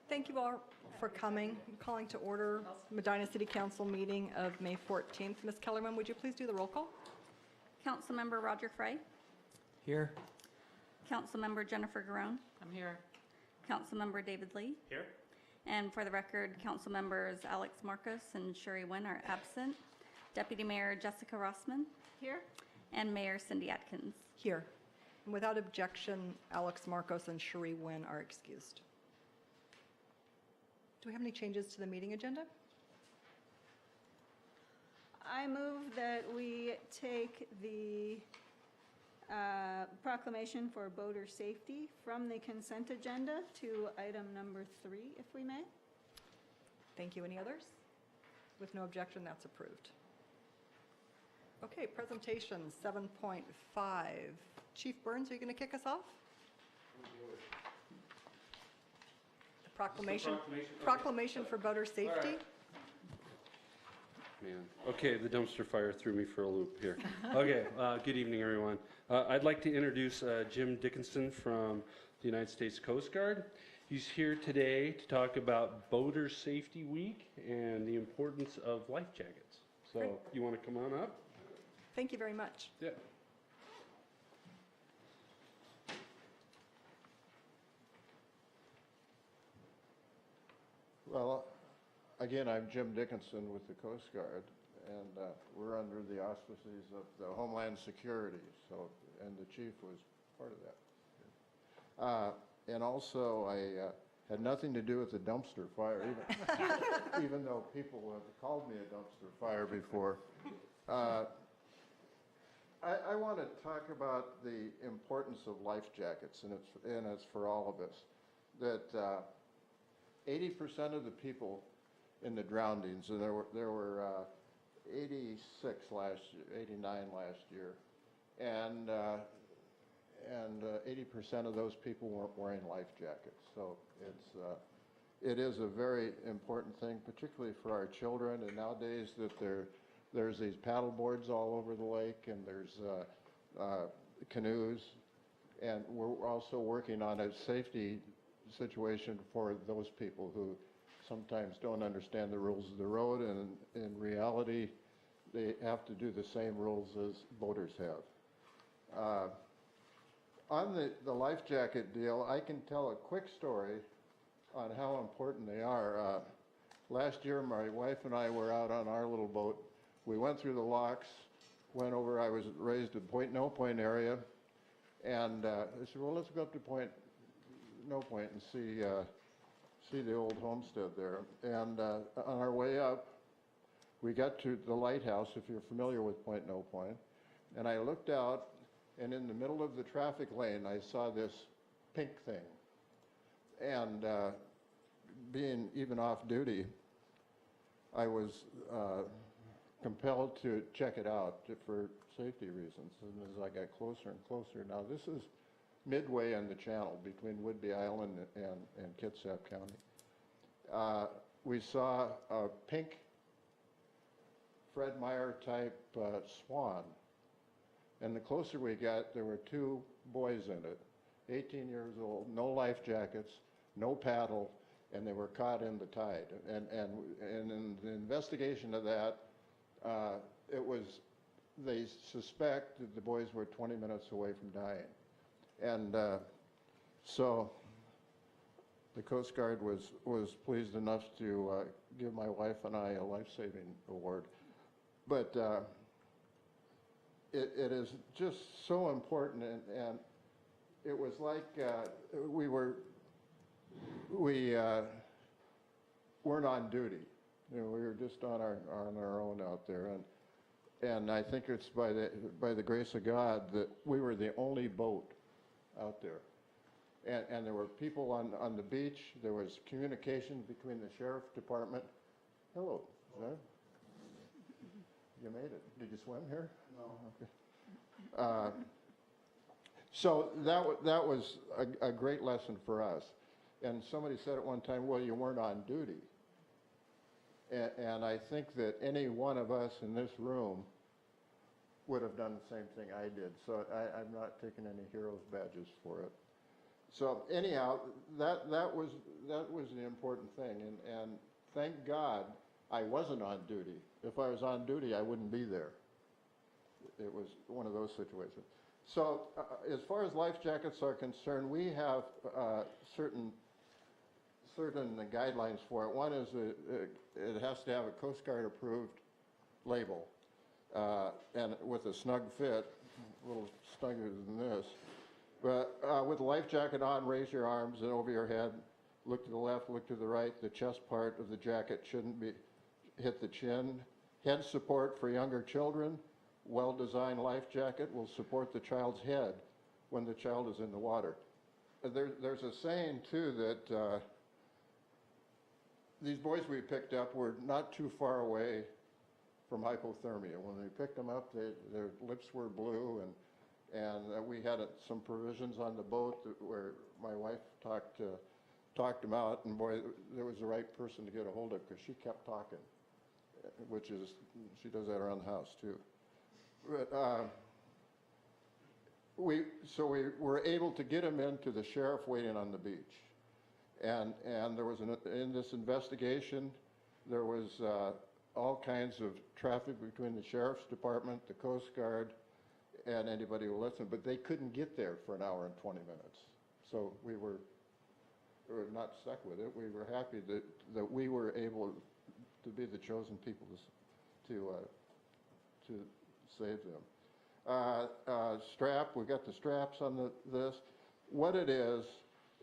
Thank you all for coming. I'm calling to order Medina City Council meeting of May 14th. Ms. Kellerman, would you please do the roll call? Councilmember Roger Frey. Here. Councilmember Jennifer Garone. I'm here. Councilmember David Lee. Here. And for the record, council members Alex Marcos and Sherry Wynn are absent. Deputy Mayor Jessica Rossman. Here. And Mayor Cindy Atkins. Here. And without objection, Alex Marcos and Cherie Wynn are excused. Do we have any changes to the meeting agenda? I move that we take the proclamation for boater safety from the consent agenda to item number 3, if we may. Thank you. Any others? With no objection, that's approved. Okay, presentation 7.5. Chief Burns, are you going to kick us off? The proclamation for boater safety. Man. Okay, the dumpster fire threw me for a loop here. Okay, good evening, everyone. I'd like to introduce Jim Dickinson from the United States Coast Guard. He's here today to talk about Boater Safety Week and the importance of life jackets. So, Great. You want to come on up? Thank you very much. Yeah. Well, again, I'm Jim Dickinson with the Coast Guard, and we're under the auspices of the Homeland Security, so, and the chief was part of that. And also, I had nothing to do with the dumpster fire, even though people have called me a dumpster fire before. I want to talk about the importance of life jackets, and it's for all of us. That 80% of the people in the drownings, and there were 86 last year, 89 last year, and 80% of those people weren't wearing life jackets. So it is a very important thing, particularly for our children. And nowadays that there's these paddle boards all over the lake, and there's canoes, and we're also working on a safety situation for those people who sometimes don't understand the rules of the road, and in reality, they have to do the same rules as boaters have. On the life jacket deal, I can tell a quick story on how important they are. Last year, my wife and I were out on our little boat. We went through the locks, went over, I was raised at Point No Point area, and I said, well, let's go up to Point No Point and see the old homestead there. And on our way up, we got to the lighthouse, if you're familiar with Point No Point, and I looked out, and in the middle of the traffic lane, I saw this pink thing. And being even off duty, I was compelled to check it out for safety reasons. And as I got closer and closer, now this is midway in the channel between Whidbey Island and Kitsap County. We saw a pink Fred Meyer type swan. And the closer we got, there were 2 boys in it, 18 years old, no life jackets, no paddle, and they were caught in the tide. And in the investigation of that, they suspect that the boys were 20 minutes away from dying. And so the Coast Guard was pleased enough to give my wife and I a life-saving award. But it is just so important, and it was like we weren't on duty. You know, we were just on our own out there, and I think it's by the grace of God that we were the only boat out there, and there were people on the beach. There was communication between the sheriff department. Hello, sir. You made it. Did you swim here? No. Okay. So that was a great lesson for us. And somebody said at one time, well, you weren't on duty. And I think that any one of us in this room would have done the same thing I did. So I'm not taking any heroes badges for it. So anyhow, that was the important thing, and thank God I wasn't on duty. If I was on duty, I wouldn't be there. It was one of those situations. So as far as life jackets are concerned, we have certain guidelines for it. One is it has to have a Coast Guard approved label, and with a snug fit, a little snugger than this. But with a life jacket on, raise your arms and over your head. Look to the left, look to the right. The chest part of the jacket shouldn't hit the chin. Head support for younger children. Well-designed life jacket will support the child's head when the child is in the water. There's a saying, too, that these boys we picked up were not too far away from hypothermia. When we picked them up, their lips were blue, and we had some provisions on the boat where my wife talked them out, and boy, there was the right person to get a hold of because she kept talking, which is, she does that around the house, too. But we were able to get him into the sheriff waiting on the beach. And there was, in this investigation, there was all kinds of traffic between the sheriff's department, the Coast Guard, and anybody who listened, but they couldn't get there for an hour and 20 minutes. So we were not stuck with it. We were happy that we were able to be the chosen people to save them. Strap, we got the straps on this. What it is,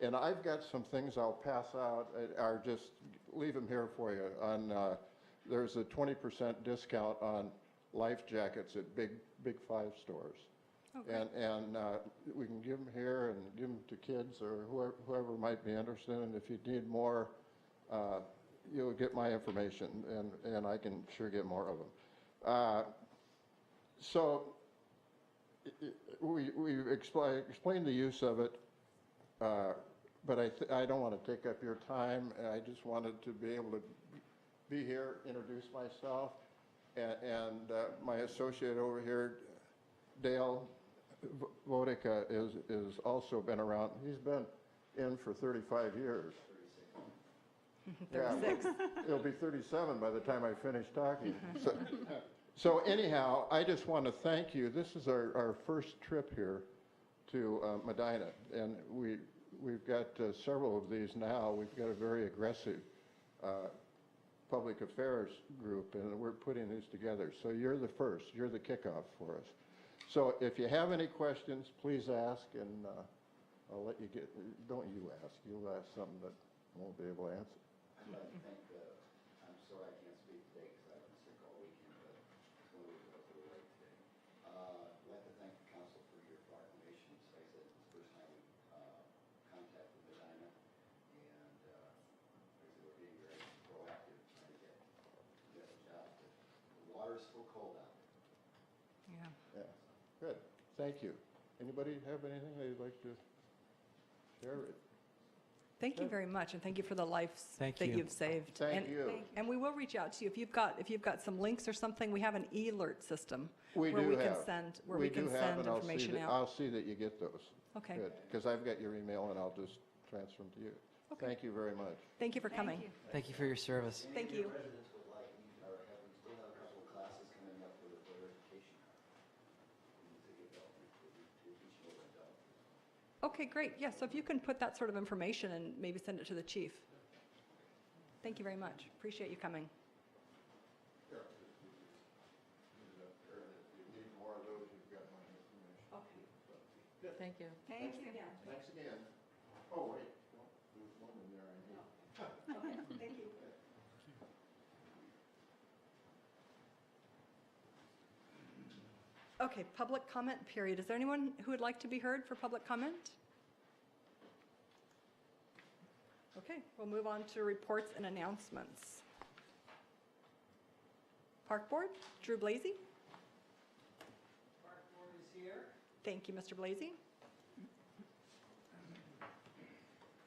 and I've got some things I'll pass out, or just leave them here for you. There's a 20% discount on life jackets at Big Five stores. Okay. And we can give them here and give them to kids or whoever might be interested. And if you need more, you'll get my information, and I can sure get more of them. So we explained the use of it, but I don't want to take up your time. I just wanted to be able to be here, introduce myself, and my associate over here, Dale Vodica, is also been around. He's been in for 35 years. 36. Yeah, it'll be 37 by the time I finish talking. So anyhow, I just want to thank you. This is our first trip here to Medina, and we've got several of these now. We've got a very aggressive public affairs group, and we're putting these together. So you're the first. You're the kickoff for us. So if you have any questions, please ask, and I'll let you get. Don't you ask? You'll ask something that I won't be able to answer. I'd like to thank I'm sorry I can't speak today because I've been sick all weekend, but it's going to go through right today. I'd like to thank the council for your proclamations. Like I said, it's the first time we contacted Medina, and like I said, we're being very proactive trying to get the job. But the water is still cold out there. Yeah. Yeah, good. Thank you. Anybody have anything they'd like to share? Thank you very much, and thank you for the lives Thank that you. you've saved. Thank And- you. And we will reach out to you if you've got some links or something. We have an e-alert system We where do we can have. send We do have, send and I'll see information that- out. I'll see that you get those. Okay. Good, because I've got your email, and I'll just transfer them to you. Okay. Thank you very much. Thank you for coming. Thank you for your service. Thank you. Residents would like, we still have a couple of classes coming up for the voter education. Community development, to teach children adults. Okay, great. Yeah, so if you can put that sort of information and maybe send it to the chief. Thank you very much. Appreciate you coming. If you need more of those, you've got my information. Okay. Thank you. Thank you. Thanks again. Oh, wait, no, there's one in there I need. Okay, thank you. Okay, public comment period. Is there anyone who would like to be heard for public comment? Okay, we'll move on to reports and announcements. Park Board, Drew Blasey. Park Board is here. Thank you, Mr. Blasey.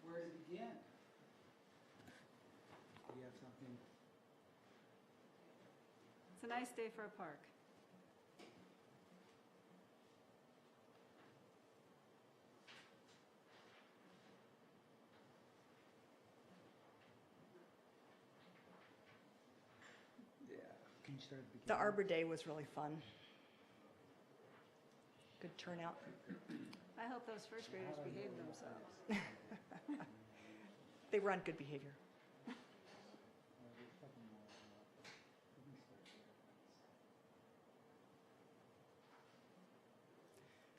Where to begin? Do you have something? It's a nice day for a park. changed there at the The beginning. Arbor Day was really fun. Good turnout. I hope those first graders behave themselves. They were on good behavior.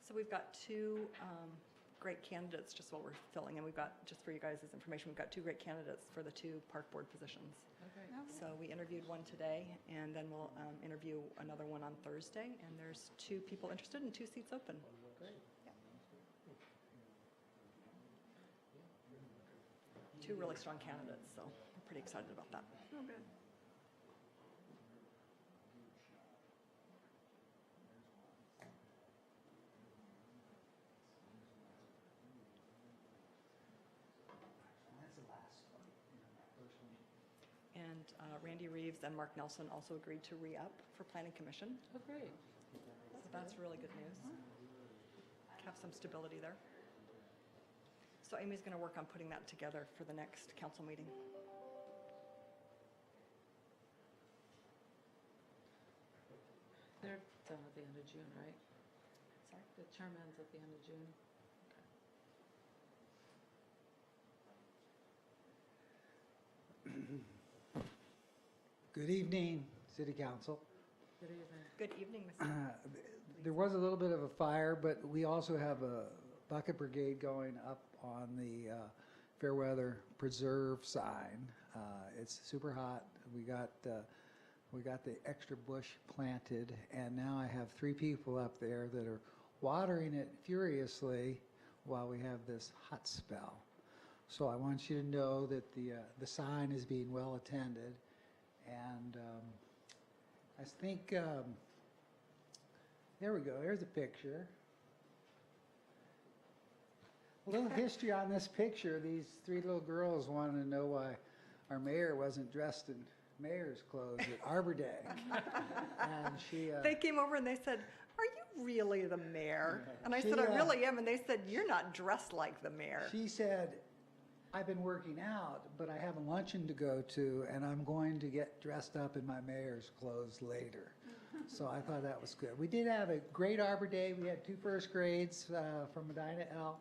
So we've got two great candidates, just while we're filling in. We've got, just for you guys' information, we've got two great candidates for the two park board positions. So we interviewed one today, and then we'll interview another one on Thursday, and there's two people interested and two seats open. Yeah. Two really strong candidates, so we're pretty excited about that. Oh, good. That's the last one, first one. And Randy Reeves and Mark Nelson also agreed to re-up for Planning Commission. Oh, great. So that's really good news. Have some stability there. So Amy's going to work on putting that together for the next council meeting. They're done at the end of June, right? Sorry? The term ends at the end of June. Good evening, City Council. Good evening. Good evening, Ms. There was a little bit of a fire, but we also have a bucket brigade going up on the Fairweather Preserve sign. It's super hot. We got the extra bush planted, and now I have 3 people up there that are watering it furiously while we have this hot spell. So I want you to know that the sign is being well attended, and I think there we go. There's a picture. A little history on this picture. These 3 little girls wanted to know why our mayor wasn't dressed in mayor's clothes at Arbor Day. And she, They came over and they said, "Are you really the mayor?" And I She, said, "I really am." And they said, "You're not dressed like the mayor." she said, I've been working out, but I have a luncheon to go to, and I'm going to get dressed up in my mayor's clothes later. So I thought that was good. We did have a great Arbor Day. We had 2 first grades from Medina L.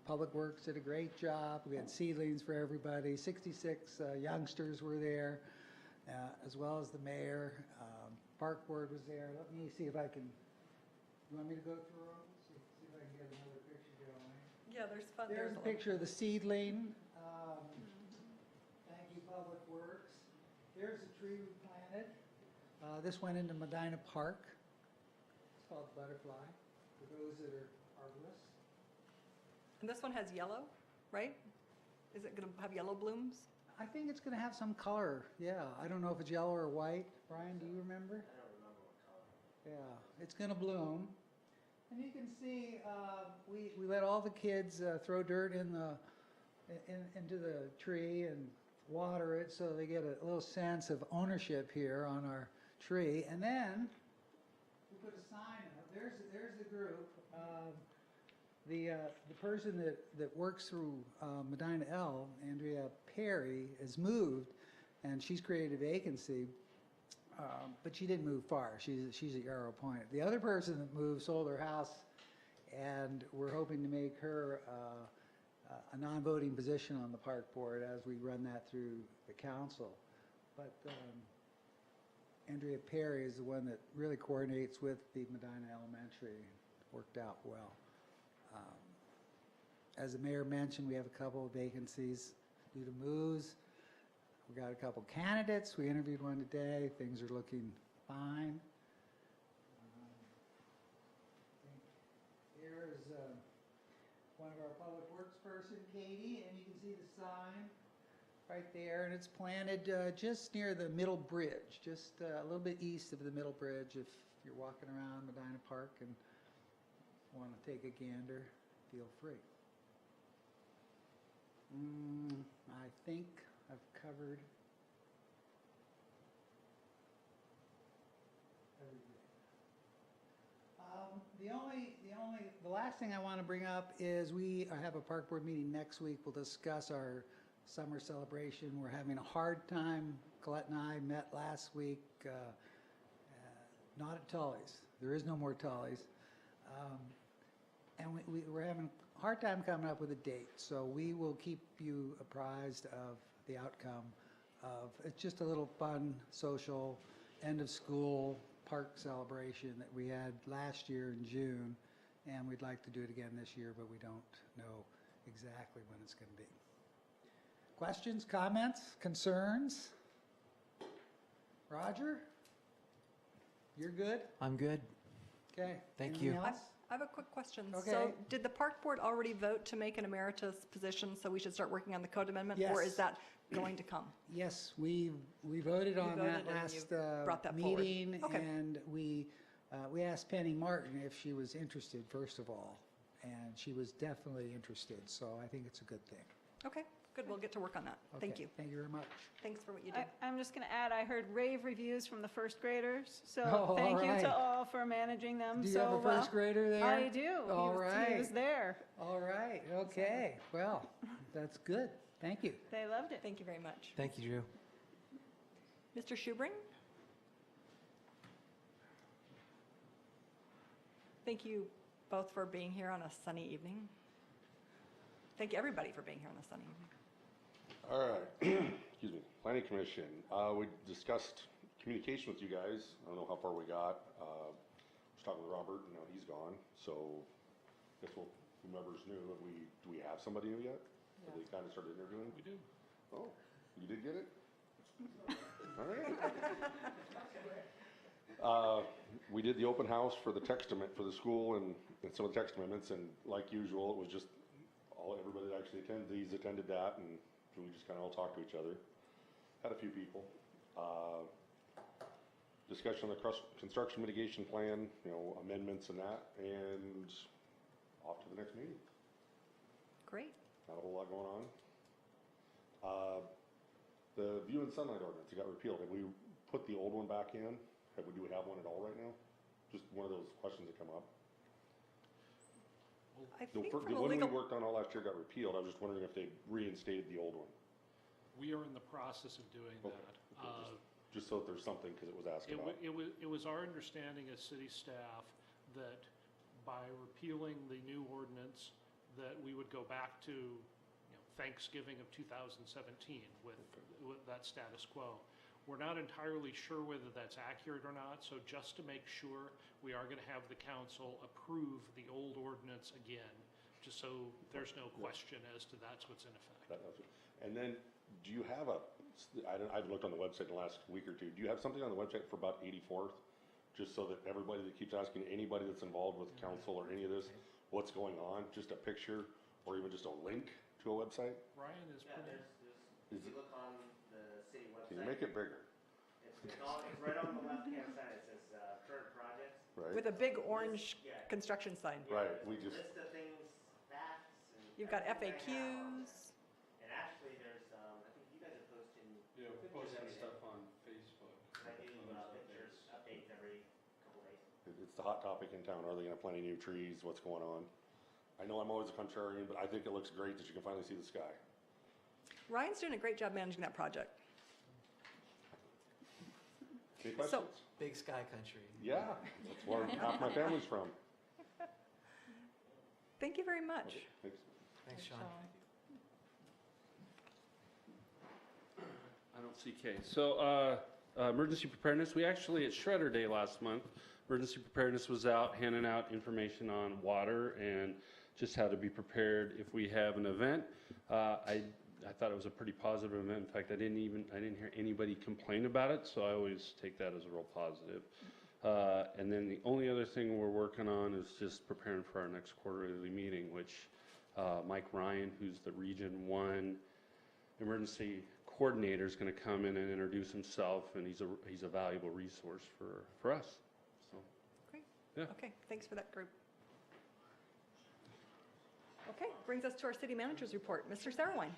Public Works did a great job. We had seedlings for everybody. 66 youngsters were there, as well as the mayor. Park Board was there. Let me see if I can, you want me to go through them? See if I can get another picture going. Yeah, there's fun. There's a picture of the seedling. Thank you, Public Works. There's a tree we planted. This went into Medina Park. It's called Butterfly, for those that are arborists. And this one has yellow, right? Is it going to have yellow blooms? I think it's going to have some color, yeah. I don't know if it's yellow or white. Brian, do you remember? I don't remember what color. Yeah, it's going to bloom. And you can see, we let all the kids throw dirt into the tree and water it so they get a little sense of ownership here on our tree. And then we put a sign up. There's the group. The person that works through Medina L, Andrea Perry, has moved, and she's created a vacancy, but she didn't move far. She's at Yarrow Point. The other person that moved sold her house, and we're hoping to make her a non-voting position on the park board as we run that through the council. But Andrea Perry is the one that really coordinates with the Medina Elementary. Worked out well. As the mayor mentioned, we have a couple of vacancies due to moves. We got a couple candidates. We interviewed one today. Things are looking fine. Here's one of our public works person, Katie, and you can see the sign right there, and it's planted just near the middle bridge, just a little bit east of the middle bridge. If you're walking around Medina Park and want to take a gander, feel free. I think I've covered everything. The last thing I want to bring up is we have a park board meeting next week. We'll discuss our summer celebration. We're having a hard time Colette and I met last week, not at Tully's. There is no more Tully's. And we're having a hard time coming up with a date, so we will keep you apprised of the outcome of, it's just a little fun, social, end of school park celebration that we had last year in June, and we'd like to do it again this year, but we don't know exactly when it's going to be. Questions, comments, concerns? Roger? You're good? I'm good. Okay. Thank Anything you. else? I have a quick question. Okay. So did the park board already vote to make an emeritus position, so we should start working on the code amendment? Or Yes. is that going to come? Yes, we voted on voted that and you last brought that forward. meeting, Okay. and we asked Penny Martin if she was interested, first of all, and she was definitely interested, so I think it's a good thing. Okay, good, we'll get to work on that. Thank Okay, you. Thank you very much. Thanks for what you do. I'm just going to add, I heard rave reviews from the first graders, Oh, so all thank you right. to all for managing them Do you so have a well. first grader there? I do. All He right. was there. All right, okay, well, that's good. Thank you. They loved it. Thank you very much. Thank you, Drew. Mr. Schubring? Thank you both for being here on a sunny evening. Thank you, everybody, for being here on a sunny evening. All right, excuse me, Planning Commission. We discussed communication with you guys. I don't know how far we got. I was talking with Robert, and now he's gone. So I guess whomever's new, do we have somebody new yet? Have they kind of started interviewing? We do. Oh, you did get it? All right. We did the open house for the text amendment for the school and some of the text amendments, and like usual, it was just everybody that actually attended these attended that, and we just kind of all talked to each other. Had a few people. Discussion on the construction mitigation plan, amendments and that, and off to the next meeting. Great. Not a whole lot going on. The view and sunlight ordinance, it got repealed. Have we put the old one back in? Do we have one at all right now? Just one of those questions that come up. I The think one from a we legal, worked on all last year got repealed. I was just wondering if they reinstated the old one. We are in the process of doing Okay. that. Just so that there's something, because it was asked about. It was our understanding as city staff that by repealing the new ordinance, that we would go back to Thanksgiving of 2017 with that status quo. We're not entirely sure whether that's accurate or not, so just to make sure, we are going to have the council approve the old ordinance again, just so there's no question as to that's what's in effect. And then, do you have I've looked on the website in the last week or two, do you have something on the website for about 84th? Just so that everybody that keeps asking, anybody that's involved with council or any of this, what's going on, just a picture or even just a link to a website? Ryan is pretty... Is If you it- look on the city website. Can you make it bigger? It's right on the left-hand side, it says current projects. Right? with a big orange Yeah. construction sign. Right, There's we a just, list of things, facts, and. You've got everything right now. FAQs. And actually, there's, I think you guys are posting. Yeah, pictures posting every day. stuff on Facebook. I do pictures, updates every couple days. it's the hot topic in town. Are they gonna plant any new trees? What's going on? I know I'm always a contrarian, but I think it looks great that you can finally see the sky. Ryan's doing a great job managing that project. Any So- questions? Big sky country. Yeah, that's where half my family's from. Thank you very much. Thanks. Thanks, Sean. I don't see Kay. So, emergency preparedness, we actually, at Shredder Day last month, emergency preparedness was out handing out information on water and just how to be prepared if we have an event. I thought it was a pretty positive event. In fact, I didn't hear anybody complain about it, so I always take that as a real positive. And then the only other thing we're working on is just preparing for our next quarterly meeting, which Mike Ryan, who's the Region 1 emergency coordinator, is going to come in and introduce himself, and he's a valuable resource for us. So, Great. yeah. Okay, thanks for that group. Okay, brings us to our city manager's report. Mr. Sarowine.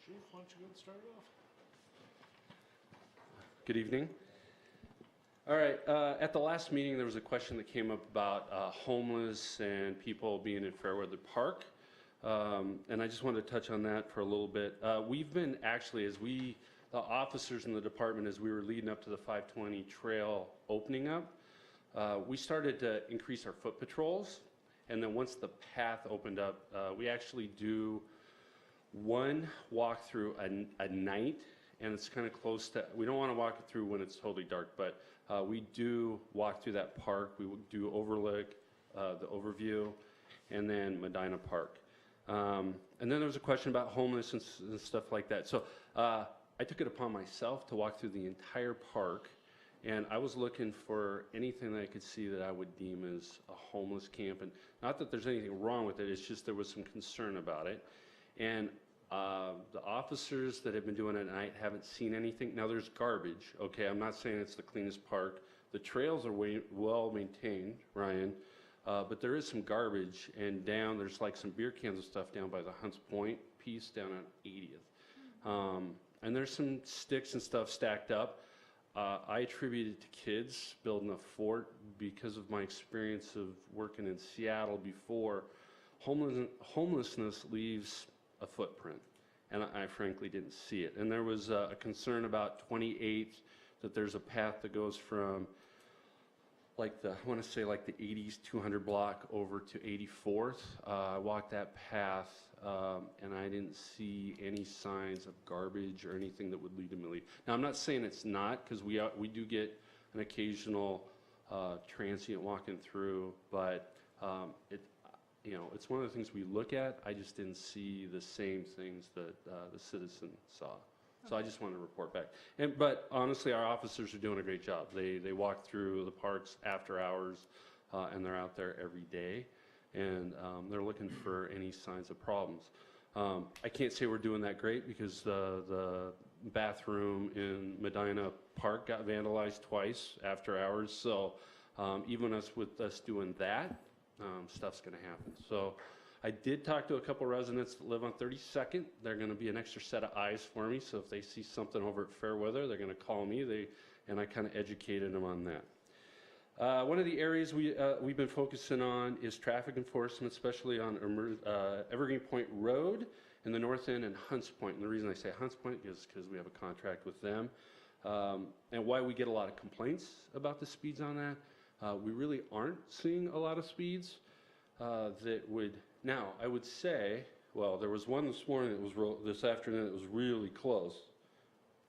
Chief, why don't you get started off? Good evening. All right, at the last meeting, there was a question that came up about homeless and people being in Fairweather Park. And I just wanted to touch on that for a little bit. We've been actually, as we the officers in the department, as we were leading up to the 520 trail opening up, we started to increase our foot patrols. And then once the path opened up, we actually do one walkthrough a night, and it's kind of close to, we don't want to walk it through when it's totally dark, but we do walk through that park. We do Overlook, the Overview, and then Medina Park. And then there was a question about homeless and stuff like that. So I took it upon myself to walk through the entire park, and I was looking for anything that I could see that I would deem as a homeless camp. And not that there's anything wrong with it, it's just there was some concern about it. And the officers that have been doing it at night haven't seen anything. Now there's garbage, okay? I'm not saying it's the cleanest park. The trails are well maintained, Ryan, but there is some garbage, and down there's like some beer cans and stuff down by the Hunts Point piece down on 80th. And there's some sticks and stuff stacked up. I attribute it to kids building a fort because of my experience of working in Seattle before. Homelessness leaves a footprint, and I frankly didn't see it. And there was a concern about 28th, that there's a path that goes from like I want to say like the 80s 200 block over to 84th. I walked that path, and I didn't see any signs of garbage or anything that would lead them to leave. Now I'm not saying it's not, because we do get an occasional transient walking through, but it's one of the things we look at. I just didn't see the same things that the citizen saw. So I just wanted to report back. But honestly, our officers are doing a great job. They walk through the parks after hours, and they're out there every day, and they're looking for any signs of problems. I can't say we're doing that great, because the bathroom in Medina Park got vandalized twice after hours. So even with us doing that, stuff's going to happen. So I did talk to a couple residents that live on 32nd. They're going to be an extra set of eyes for me. So if they see something over at Fairweather, they're going to call me. And I kind of educated them on that. One of the areas we've been focusing on is traffic enforcement, especially on Evergreen Point Road in the north end and Hunts Point. And the reason I say Hunts Point is because we have a contract with them. And why we get a lot of complaints about the speeds on that. We really aren't seeing a lot of speeds that would. Now, I would say, well, there was one this morning that was this afternoon that was really close,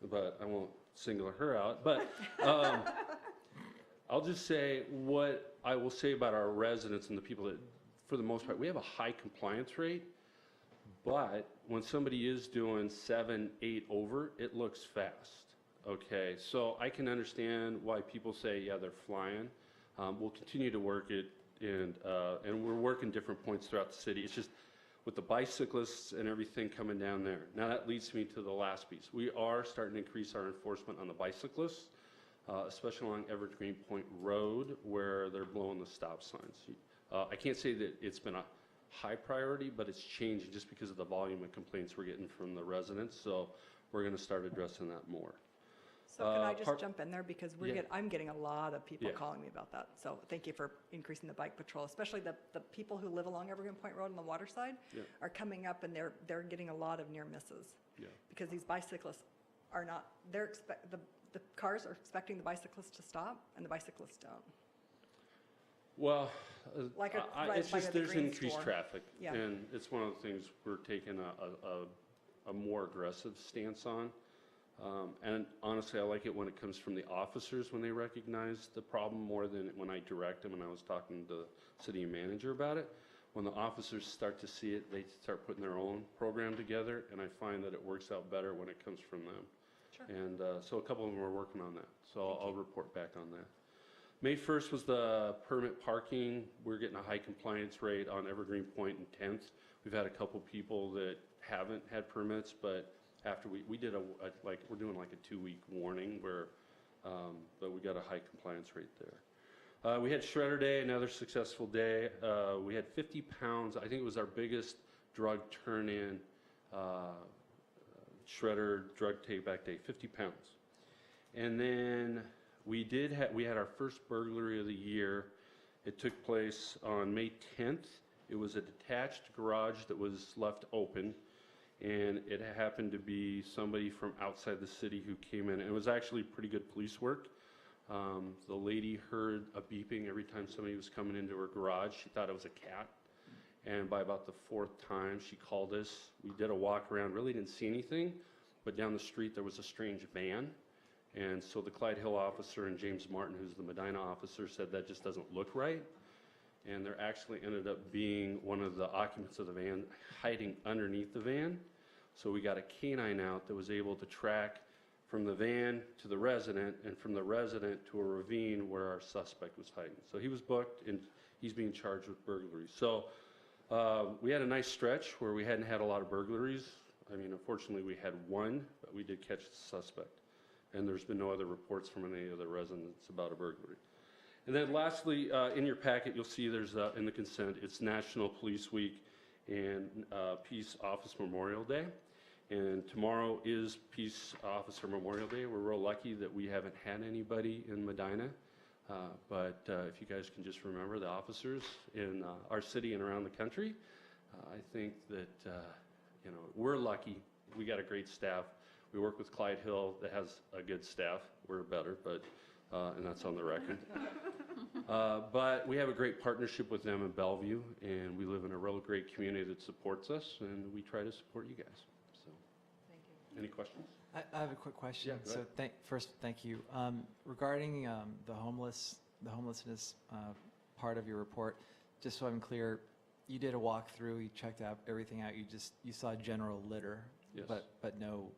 but I won't single her out. But I'll just say what I will say about our residents and the people that, for the most part, we have a high compliance rate, but when somebody is doing 7, 8 over, it looks fast. Okay, so I can understand why people say, yeah, they're flying. We'll continue to work it, and we're working different points throughout the city. It's just with the bicyclists and everything coming down there. Now that leads me to the last piece. We are starting to increase our enforcement on the bicyclists, especially along Evergreen Point Road, where they're blowing the stop signs. I can't say that it's been a high priority, but it's changing just because of the volume of complaints we're getting from the residents. So we're going to start addressing that more. So can I just jump in there, because Yeah. I'm getting a lot of people Yeah. calling me about that. So thank you for increasing the bike patrol, especially the people who live along Evergreen Point Road on the water side Yeah. are coming up, and they're getting a lot of near misses. Yeah. Because these bicyclists are not, the cars are expecting the bicyclists to stop, and the bicyclists don't. Well, Like a- I- right it's by just the there's green increased store. traffic, Yeah. and it's one of the things we're taking a more aggressive stance on. And honestly, I like it when it comes from the officers when they recognize the problem more than when I direct them. And I was talking to the city manager about it. When the officers start to see it, they start putting their own program together, and I find that it works out better when it comes from them. Sure. And so a couple of them are working on that, so I'll report back on that. May 1st was the permit parking. We're getting a high compliance rate on Evergreen Point and 10th. We've had a couple people that haven't had permits, but after we did we're doing like a 2-week warning where, but we got a high compliance rate there. We had Shredder Day, another successful day. We had 50 pounds. I think it was our biggest drug turn-in shredder drug take-back day, 50 pounds. And then we had our first burglary of the year. It took place on May 10th. It was a detached garage that was left open, and it happened to be somebody from outside the city who came in. It was actually pretty good police work. The lady heard a beeping every time somebody was coming into her garage. She thought it was a cat. And by about the fourth time, she called us. We did a walk around, really didn't see anything, but down the street there was a strange van. And so the Clyde Hill officer and James Martin, who's the Medina officer, said that just doesn't look right. And there actually ended up being one of the occupants of the van hiding underneath the van. So we got a canine out that was able to track from the van to the resident, and from the resident to a ravine where our suspect was hiding. So he was booked, and he's being charged with burglary. So we had a nice stretch where we hadn't had a lot of burglaries. I mean, unfortunately, we had one, but we did catch the suspect. And there's been no other reports from any other residents about a burglary. And then lastly, in your packet, you'll see there's, in the consent, it's National Police Week and Peace Officer Memorial Day. And tomorrow is Peace Officer Memorial Day. We're real lucky that we haven't had anybody in Medina. But if you guys can just remember the officers in our city and around the country, I think that, you know, we're lucky. We got a great staff. We work with Clyde Hill that has a good staff. We're better, but, and that's on the record. But we have a great partnership with them in Bellevue, and we live in a real great community that supports us, and we try to support you guys. So, Thank you. any questions? I have a quick question. Yeah, go So ahead. first, thank you. Regarding the homelessness part of your report, just so I'm clear, you did a walkthrough, you checked out everything out, you saw general litter, Yes. but no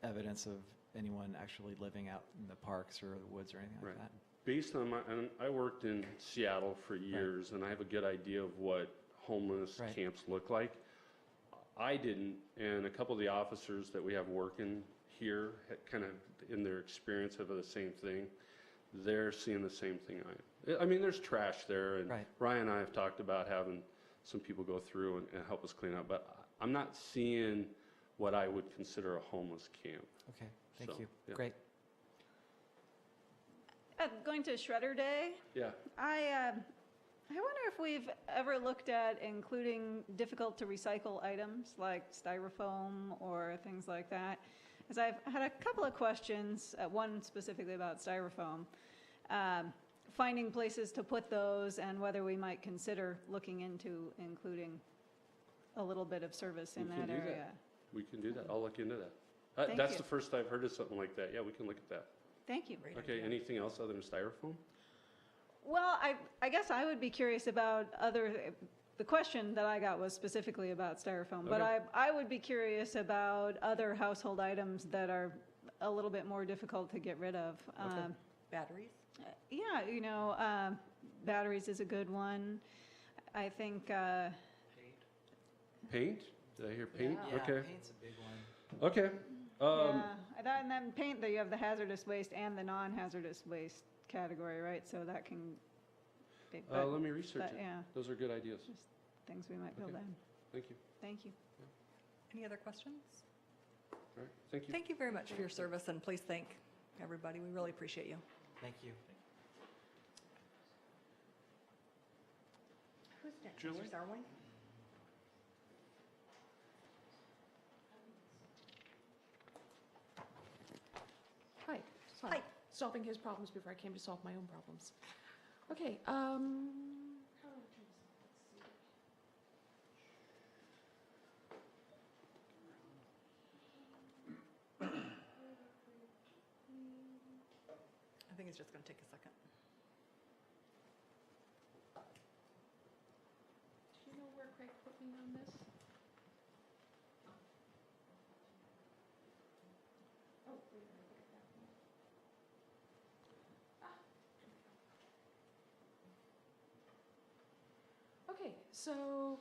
evidence of anyone actually living out in the parks or the woods or anything like Right. that? Based on and I worked in Seattle for years, and I have a good idea of what homeless Right. camps look like. I didn't, and a couple of the officers that we have working here, kind of in their experience of the same thing, they're seeing the same thing I mean, there's trash there, and Right. Ryan and I have talked about having some people go through and help us clean up, but I'm not seeing what I would consider a homeless camp. Okay, thank So, you. yeah. Great. Going to Shredder Day, Yeah. I wonder if we've ever looked at including difficult to recycle items like styrofoam or things like that. Because I've had a couple of questions, one specifically about styrofoam, finding places to put those and whether we might consider looking into including a little bit of service in We can that do that. area. We can do that. I'll look into that. Thank That's you. the first I've heard of something like that. Yeah, we can look at that. Thank you. Great Okay, idea. anything else other than styrofoam? Well, I guess I would be curious about the question that I got was specifically about styrofoam, but Okay. I would be curious about other household items that are a little bit more difficult to get rid of. Okay. Batteries? Yeah, you know, batteries is a good one. I think, Paint? Did I hear paint? Yeah, Okay, paint's a big one. okay. and then paint, that you have the hazardous waste and the non-hazardous waste category, right? So that can be, Let me research but, it. yeah, Those are good ideas. just things we might build Okay. in. Thank you. Thank you. Any other questions? All right, thank you. Thank you very much for your service, and please thank everybody. We really appreciate you. Thank you. Who's next? Julie? Mr. Sarwing? Hi. Sorry. Hi. Solving his problems before I came to solve my own problems. Okay, how do I turn this on? Let's see. I think it's just going to take a second. Do you know where Craig put me on this? Oh, wait a minute, I got that one. Okay, so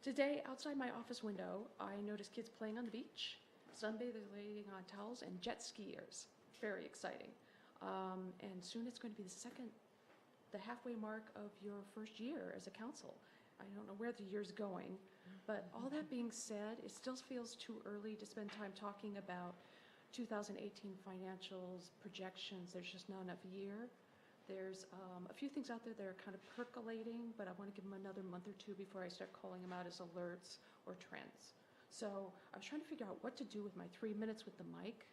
today outside my office window, I noticed kids playing on the beach, sunbathers laying on towels, and jet skiers. Very exciting. And soon it's going to be the halfway mark of your first year as a council. I don't know where the year's going, but all that being said, it still feels too early to spend time talking about 2018 financials, projections. There's just not enough year. There's a few things out there that are kind of percolating, but I want to give them another month or two before I start calling them out as alerts or trends. So I was trying to figure out what to do with my 3 minutes with the mic.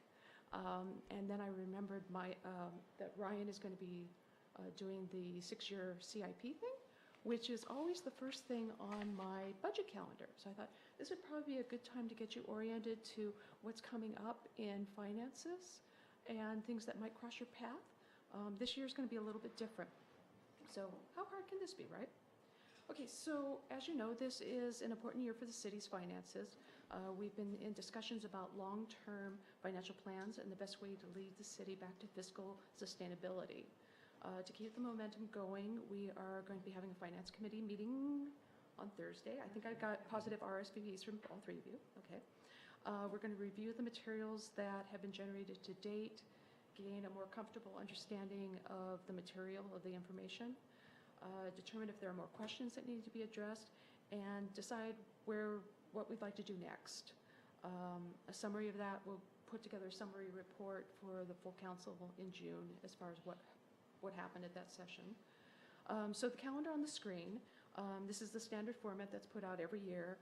And then I remembered that Ryan is going to be doing the 6-year CIP thing, which is always the first thing on my budget calendar. So I thought this would probably be a good time to get you oriented to what's coming up in finances and things that might cross your path. This year is going to be a little bit different. So how hard can this be, right? Okay, so as you know, this is an important year for the city's finances. We've been in discussions about long-term financial plans and the best way to lead the city back to fiscal sustainability. To keep the momentum going, we are going to be having a finance committee meeting on Thursday. I think I got positive RSVPs from all 3 of you. Okay. We're going to review the materials that have been generated to date, gain a more comfortable understanding of the material of the information, determine if there are more questions that need to be addressed, and decide what we'd like to do next. A summary of that, we'll put together a summary report for the full council in June as far as what happened at that session. So the calendar on the screen, this is the standard format that's put out every year,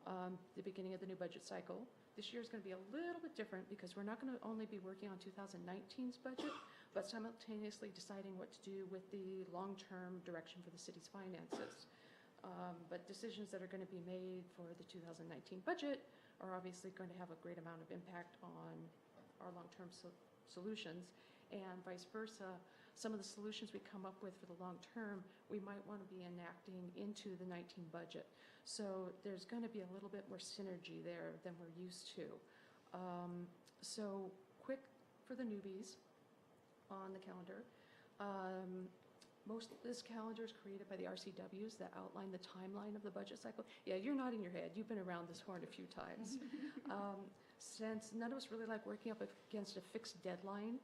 the beginning of the new budget cycle. This year is going to be a little bit different because we're not going to only be working on 2019's budget, but simultaneously deciding what to do with the long-term direction for the city's finances. But decisions that are going to be made for the 2019 budget are obviously going to have a great amount of impact on our long-term solutions, and vice versa. Some of the solutions we come up with for the long term, we might want to be enacting into the 19 budget. So there's going to be a little bit more synergy there than we're used to. So quick for the newbies on the calendar. Most of this calendar is created by the RCWs that outline the timeline of the budget cycle. Yeah, you're nodding your head. You've been around this horn a few times. Since none of us really like working up against a fixed deadline,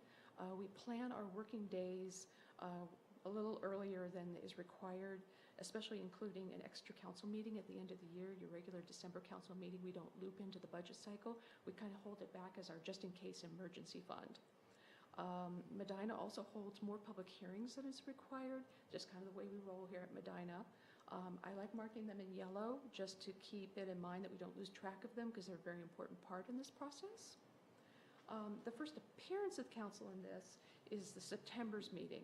we plan our working days a little earlier than is required, especially including an extra council meeting at the end of the year. Your regular December council meeting, we don't loop into the budget cycle. We kind of hold it back as our just-in-case emergency fund. Medina also holds more public hearings than is required, just kind of the way we roll here at Medina. I like marking them in yellow just to keep it in mind that we don't lose track of them because they're a very important part in this process. The first appearance of council in this is the September's meeting.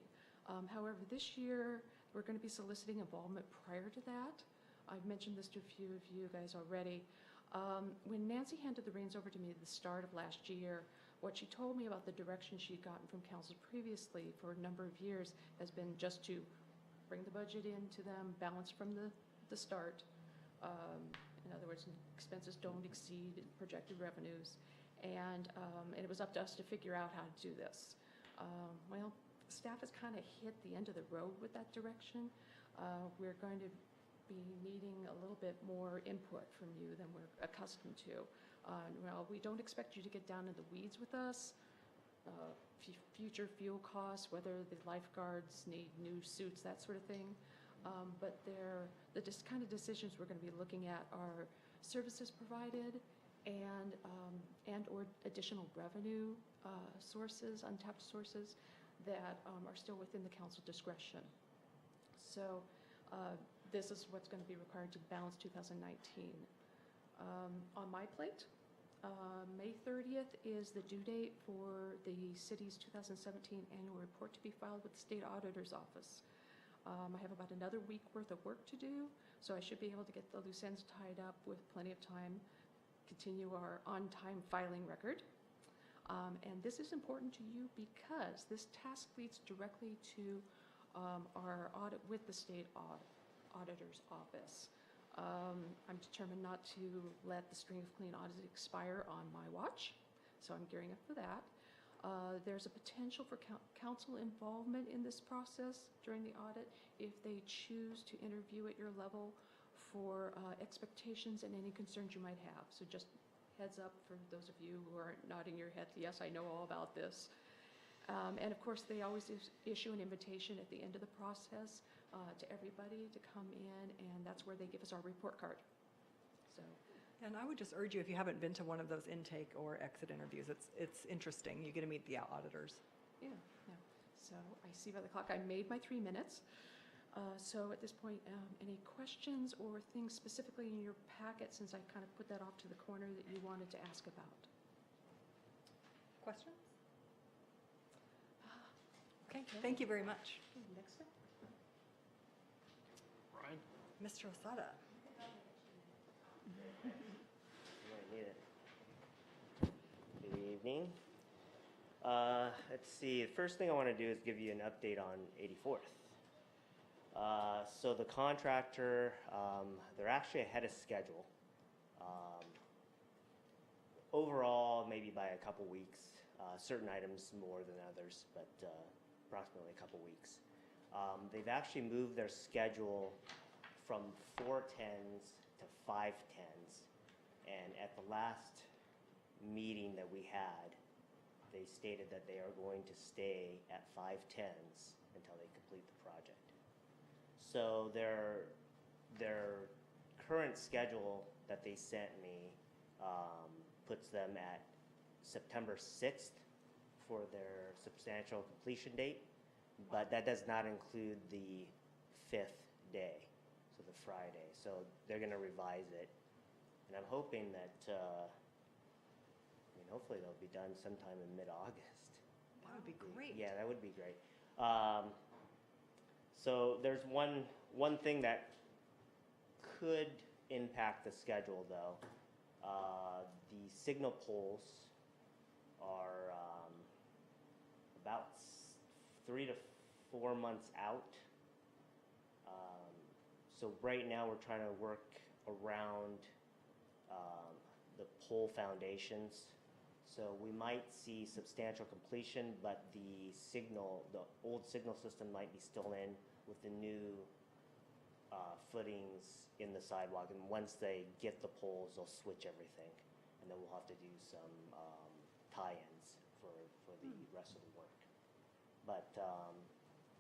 However, this year we're going to be soliciting involvement prior to that. I've mentioned this to a few of you guys already. When Nancy handed the reins over to me at the start of last year, what she told me about the direction she'd gotten from council previously for a number of years has been just to bring the budget into them, balanced from the start. In other words, expenses don't exceed projected revenues. And it was up to us to figure out how to do this. Well, staff has kind of hit the end of the road with that direction. We're going to be needing a little bit more input from you than we're accustomed to. Well, we don't expect you to get down in the weeds with us. Future fuel costs, whether the lifeguards need new suits, that sort of thing. But the kind of decisions we're going to be looking at are services provided and or additional revenue sources, untapped sources that are still within the council discretion. So this is what's going to be required to balance 2019. On my plate, May 30th is the due date for the city's 2017 annual report to be filed with the State Auditor's Office. I have about another week worth of work to do, so I should be able to get the loose ends tied up with plenty of time, continue our on-time filing record. And this is important to you because this task leads directly to our audit with the State Auditor's Office. I'm determined not to let the string of clean audits expire on my watch, so I'm gearing up for that. There's a potential for council involvement in this process during the audit if they choose to interview at your level for expectations and any concerns you might have. So just heads up for those of you who are nodding your head, yes, I know all about this. And of course, they always issue an invitation at the end of the process to everybody to come in, and that's where they give us our report card. So. And I would just urge you, if you haven't been to one of those intake or exit interviews, it's interesting. You get to meet the auditors. Yeah. So I see by the clock I made my 3 minutes. So at this point, any questions or things specifically in your packet, since I kind of put that off to the corner, that you wanted to ask about? Questions? Okay, thank you very much. Next one. Brian? Mr. Osada. You might need it. Good evening. Let's see, the first thing I want to do is give you an update on 84th. So the contractor, they're actually ahead of schedule. Overall, maybe by a couple weeks. Certain items more than others, but approximately a couple weeks. They've actually moved their schedule from 410s to 510s. And at the last meeting that we had, they stated that they are going to stay at 510s until they complete the project. So their current schedule that they sent me puts them at September 6th for their substantial completion date, but that does not include the 5th day, so the Friday. So they're going to revise it, and I'm hoping that, hopefully they'll be done sometime in mid-August. That would be great. Yeah, that would be great. So there's one thing that could impact the schedule, though. The signal poles are about 3 to 4 months out. So right now we're trying to work around the pole foundations. So we might see substantial completion, but the old signal system might be still in with the new footings in the sidewalk. And once they get the poles, they'll switch everything. And then we'll have to do some tie-ins for the rest of the work. But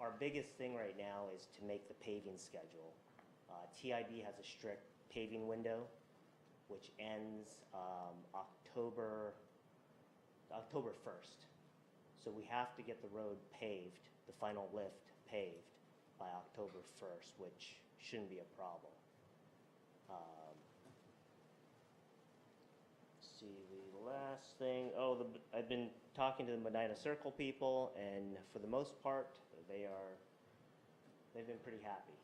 our biggest thing right now is to make the paving schedule. TIB has a strict paving window, which ends October 1st. So we have to get the road paved, the final lift paved, by October 1st, which shouldn't be a problem. See, the last thing, I've been talking to the Medina Circle people, and for the most part, they've been pretty happy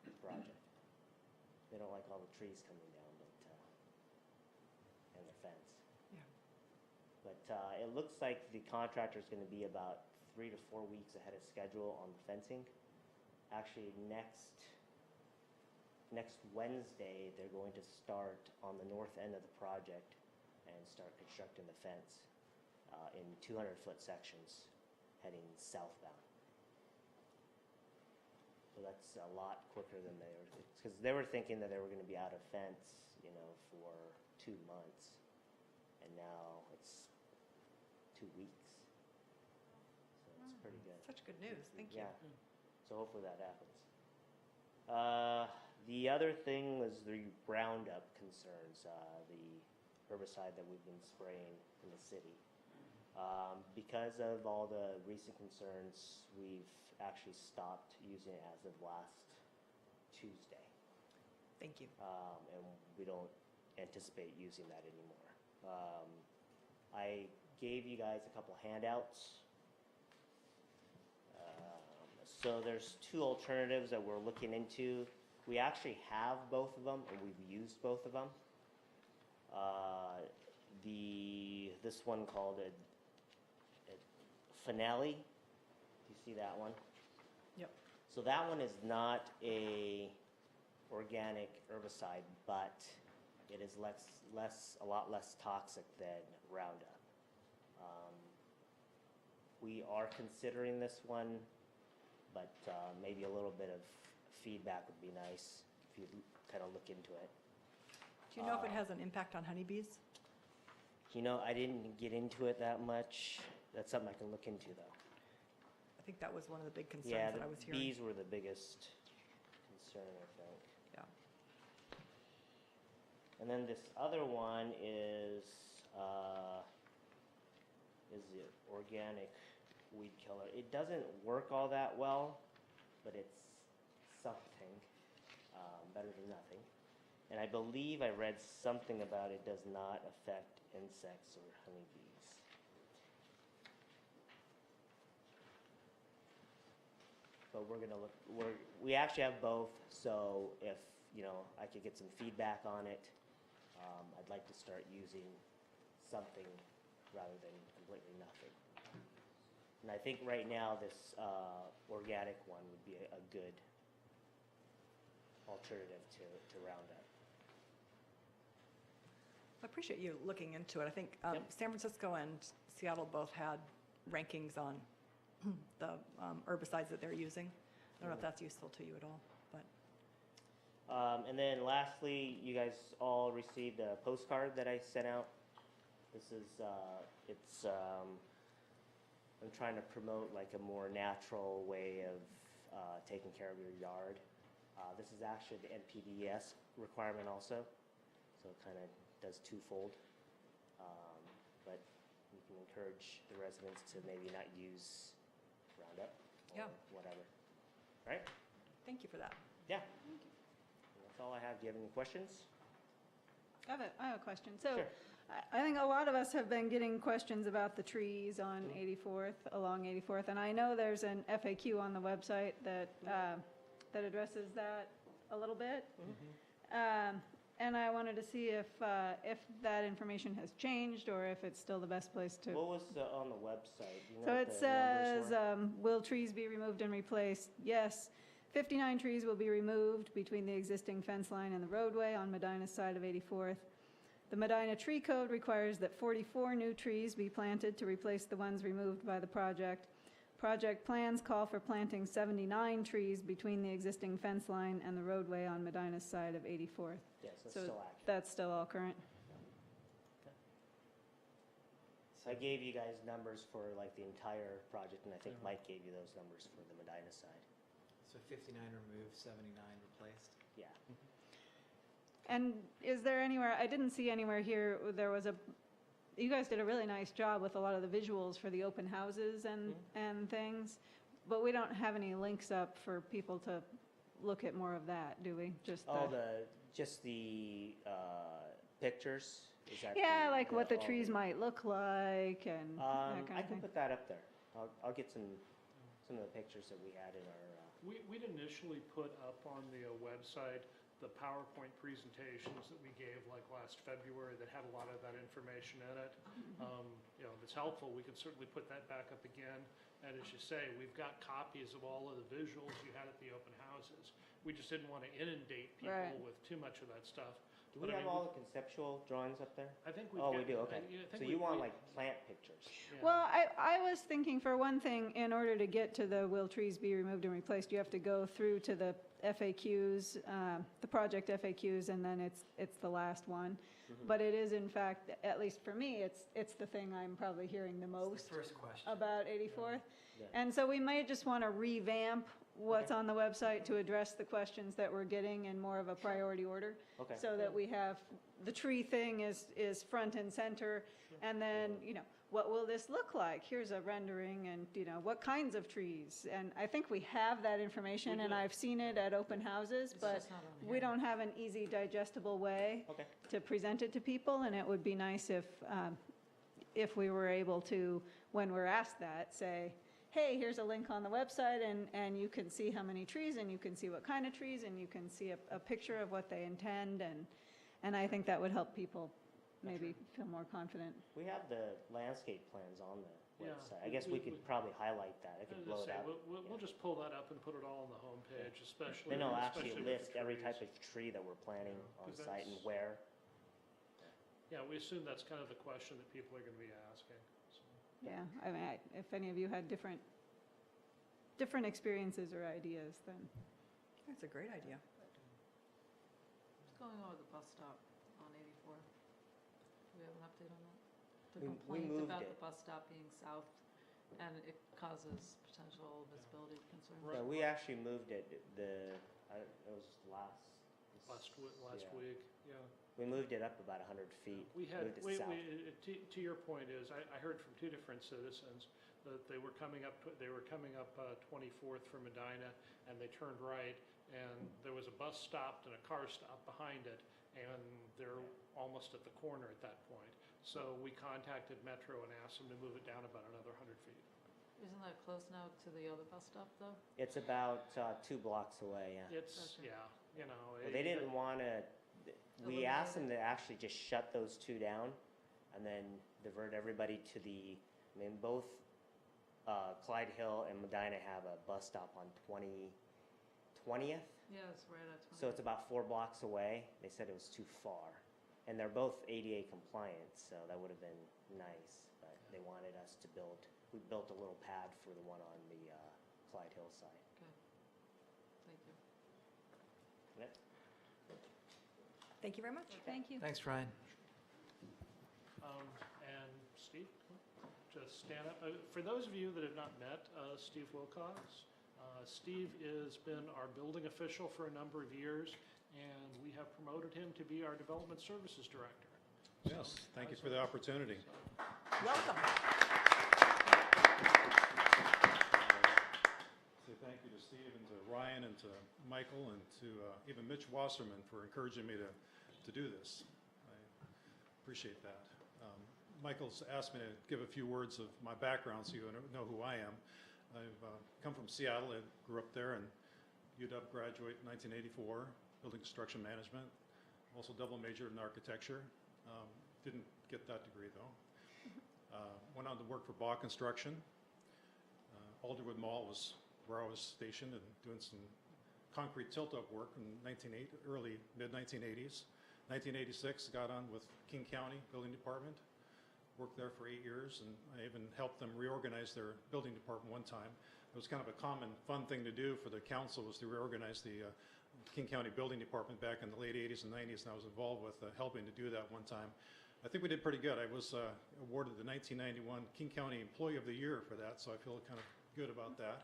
with the project. They don't like all the trees coming down, and the fence. Yeah. But it looks like the contractor is going to be about 3 to 4 weeks ahead of schedule on the fencing. Actually, next Wednesday, they're going to start on the north end of the project and start constructing the fence in 200-foot sections heading southbound. So that's a lot quicker than because they were thinking that they were going to be out of fence, for 2 months, and now it's 2 weeks. So it's pretty good. Such good news. Thank you. Yeah. So hopefully that happens. The other thing was the Roundup concerns, the herbicide that we've been spraying in the city. Because of all the recent concerns, we've actually stopped using it as of last Tuesday. Thank you. And we don't anticipate using that anymore. I gave you guys a couple handouts. So there's 2 alternatives that we're looking into. We actually have both of them, and we've used both of them. This one called it Finale. Do you see that one? Yep. So that one is not a organic herbicide, but it is a lot less toxic than Roundup. We are considering this one, but maybe a little bit of feedback would be nice if you kind of look into it. Do you know if it has an impact on honeybees? I didn't get into it that much. That's something I can look into, though. I think that was one of the big concerns Yeah, that the I was hearing. bees were the biggest concern, I think. Yeah. And then this other one is the organic weed killer. It doesn't work all that well, but it's something, better than nothing. And I believe I read something about it does not affect insects or honeybees. But we're gonna look, we actually have both, so if, I could get some feedback on it, I'd like to start using something rather than completely nothing. And I think right now this organic one would be a good alternative to Roundup. I appreciate you looking into it. I think Yep. San Francisco and Seattle both had rankings on the herbicides that they're using. I don't know if that's useful to you at all, but. And then lastly, you guys all received a postcard that I sent out. This is, I'm trying to promote like a more natural way of taking care of your yard. This is actually the NPDES requirement also, so it kind of does twofold. But you can encourage the residents to maybe not use Roundup or Yeah. whatever. Right? Thank you for that. Yeah. That's all I have. Do you have any questions? I have a question. So Sure. I think a lot of us have been getting questions about the trees on 84th, along 84th, and I know there's an FAQ on the website that addresses that a little bit. And I wanted to see if that information has changed or if it's still the best place to. What was on the website? Do you know So what it the numbers says, were? will trees be removed and replaced? Yes. 59 trees will be removed between the existing fence line and the roadway on Medina's side of 84th. The Medina Tree Code requires that 44 new trees be planted to replace the ones removed by the project. Project plans call for planting 79 trees between the existing fence line and the roadway on Medina's side of 84th. Yes, that's So still accurate. that's still all current? So I gave you guys numbers for like the entire project, and I think Mike gave you those numbers for the Medina side. So 59 removed, 79 replaced. Yeah. And is there anywhere, I didn't see anywhere here, there was you guys did a really nice job with a lot of the visuals for the open houses and things, but we don't have any links up for people to look at more of that, do we? Just the pictures? Is that yeah, like what the all trees might look like and that kind I of can thing. put that up there. I'll get some of the pictures that we had in our. We'd initially put up on the website the PowerPoint presentations that we gave like last February that had a lot of that information in it. If it's helpful, we can certainly put that back up again. And as you say, we've got copies of all of the visuals you had at the open houses. We just didn't want to inundate people Right. with too much of that stuff. Do we have all the conceptual drawings up there? I think we've Oh, got, we do, okay. I think So you want we- like plant pictures? yeah. Well, I was thinking for one thing, in order to get to the will trees be removed and replaced, you have to go through to the FAQs, the project FAQs, and then it's the last one. But it is in fact, at least for me, it's the thing I'm probably hearing the most First question. about 84th. Yeah. And so we may just want to revamp what's Okay. on the website to address the questions that we're getting in more of a priority order. Okay. So that we have, the tree thing is front and center, and then, what will this look like? Here's a rendering, and, what kinds of trees? And I think we have that information, We and do. I've seen it at open houses, but just not on we here. don't have an easy digestible way Okay. to present it to people, and it would be nice if we were able to, when we're asked that, say, hey, here's a link on the website, and you can see how many trees, and you can see what kind of trees, and you can see a picture of what they intend, and I think that would help people maybe feel more confident. We have the landscape plans on the Yeah, website. I guess we could probably highlight that. I could As I blow it say, up. we'll just pull that up and put it all on the homepage, especially. Then I'll actually especially with list the every trees. type of tree that we're planting on 'Cause site and that's- where. Yeah, we assume that's kind of the question that people are going to be asking. So. Yeah, I mean, if any of you had different experiences or ideas, then. That's a great idea. What's going on with the bus stop on 84? Do we have an update on that? The We complaint moved about it. the bus stop being south and it causes potential visibility concerns. Right. Yeah, we actually moved it, it was last Last yeah. week, yeah. We moved it up about 100 feet. We had, moved it south. to your point is, I heard from two different citizens that they were coming up 24th from Medina, and they turned right, and there was a bus stop and a car stop behind it, and they're almost at the corner at that point. So we contacted Metro and asked them to move it down about another 100 feet. Isn't that close now to the other bus stop, though? It's about 2 blocks away, yeah. It's, yeah, you know. Well, they didn't want to, we asked them to actually just shut those 2 down and then divert everybody to the, I mean, both Clyde Hill and Medina have a bus stop on 20th. Yeah, it's right at 20. So it's about 4 blocks away. They said it was too far. And they're both ADA compliant, so that would have been nice. But they wanted us to build, we built a little pad for the one on the Clyde Hill side. Okay. Thank you. Yep. Thank you very much. Thank you. Thanks, Ryan. And Steve, just stand up. For those of you that have not met Steve Wilcox, Steve has been our building official for a number of years, and we have promoted him to be our development services director. Yes, thank you for the opportunity. Welcome. Say thank you to Steve and to Ryan and to Michael and to even Mitch Wasserman for encouraging me to do this. I appreciate that. Michael's asked me to give a few words of my background so you know who I am. I've come from Seattle. I grew up there and UW graduate in 1984, building construction management. Also double majored in architecture. Didn't get that degree though. Went on to work for Baugh Construction. Alderwood Mall was where I was stationed and doing some concrete tilt-up work in early mid-1980s. 1986, got on with King County Building Department. Worked there for 8 years, and I even helped them reorganize their building department one time. It was kind of a common, fun thing to do for the council, was to reorganize the King County Building Department back in the late 80s and 90s, and I was involved with helping to do that one time. I think we did pretty good. I was awarded the 1991 King County Employee of the Year for that, so I feel kind of good about that.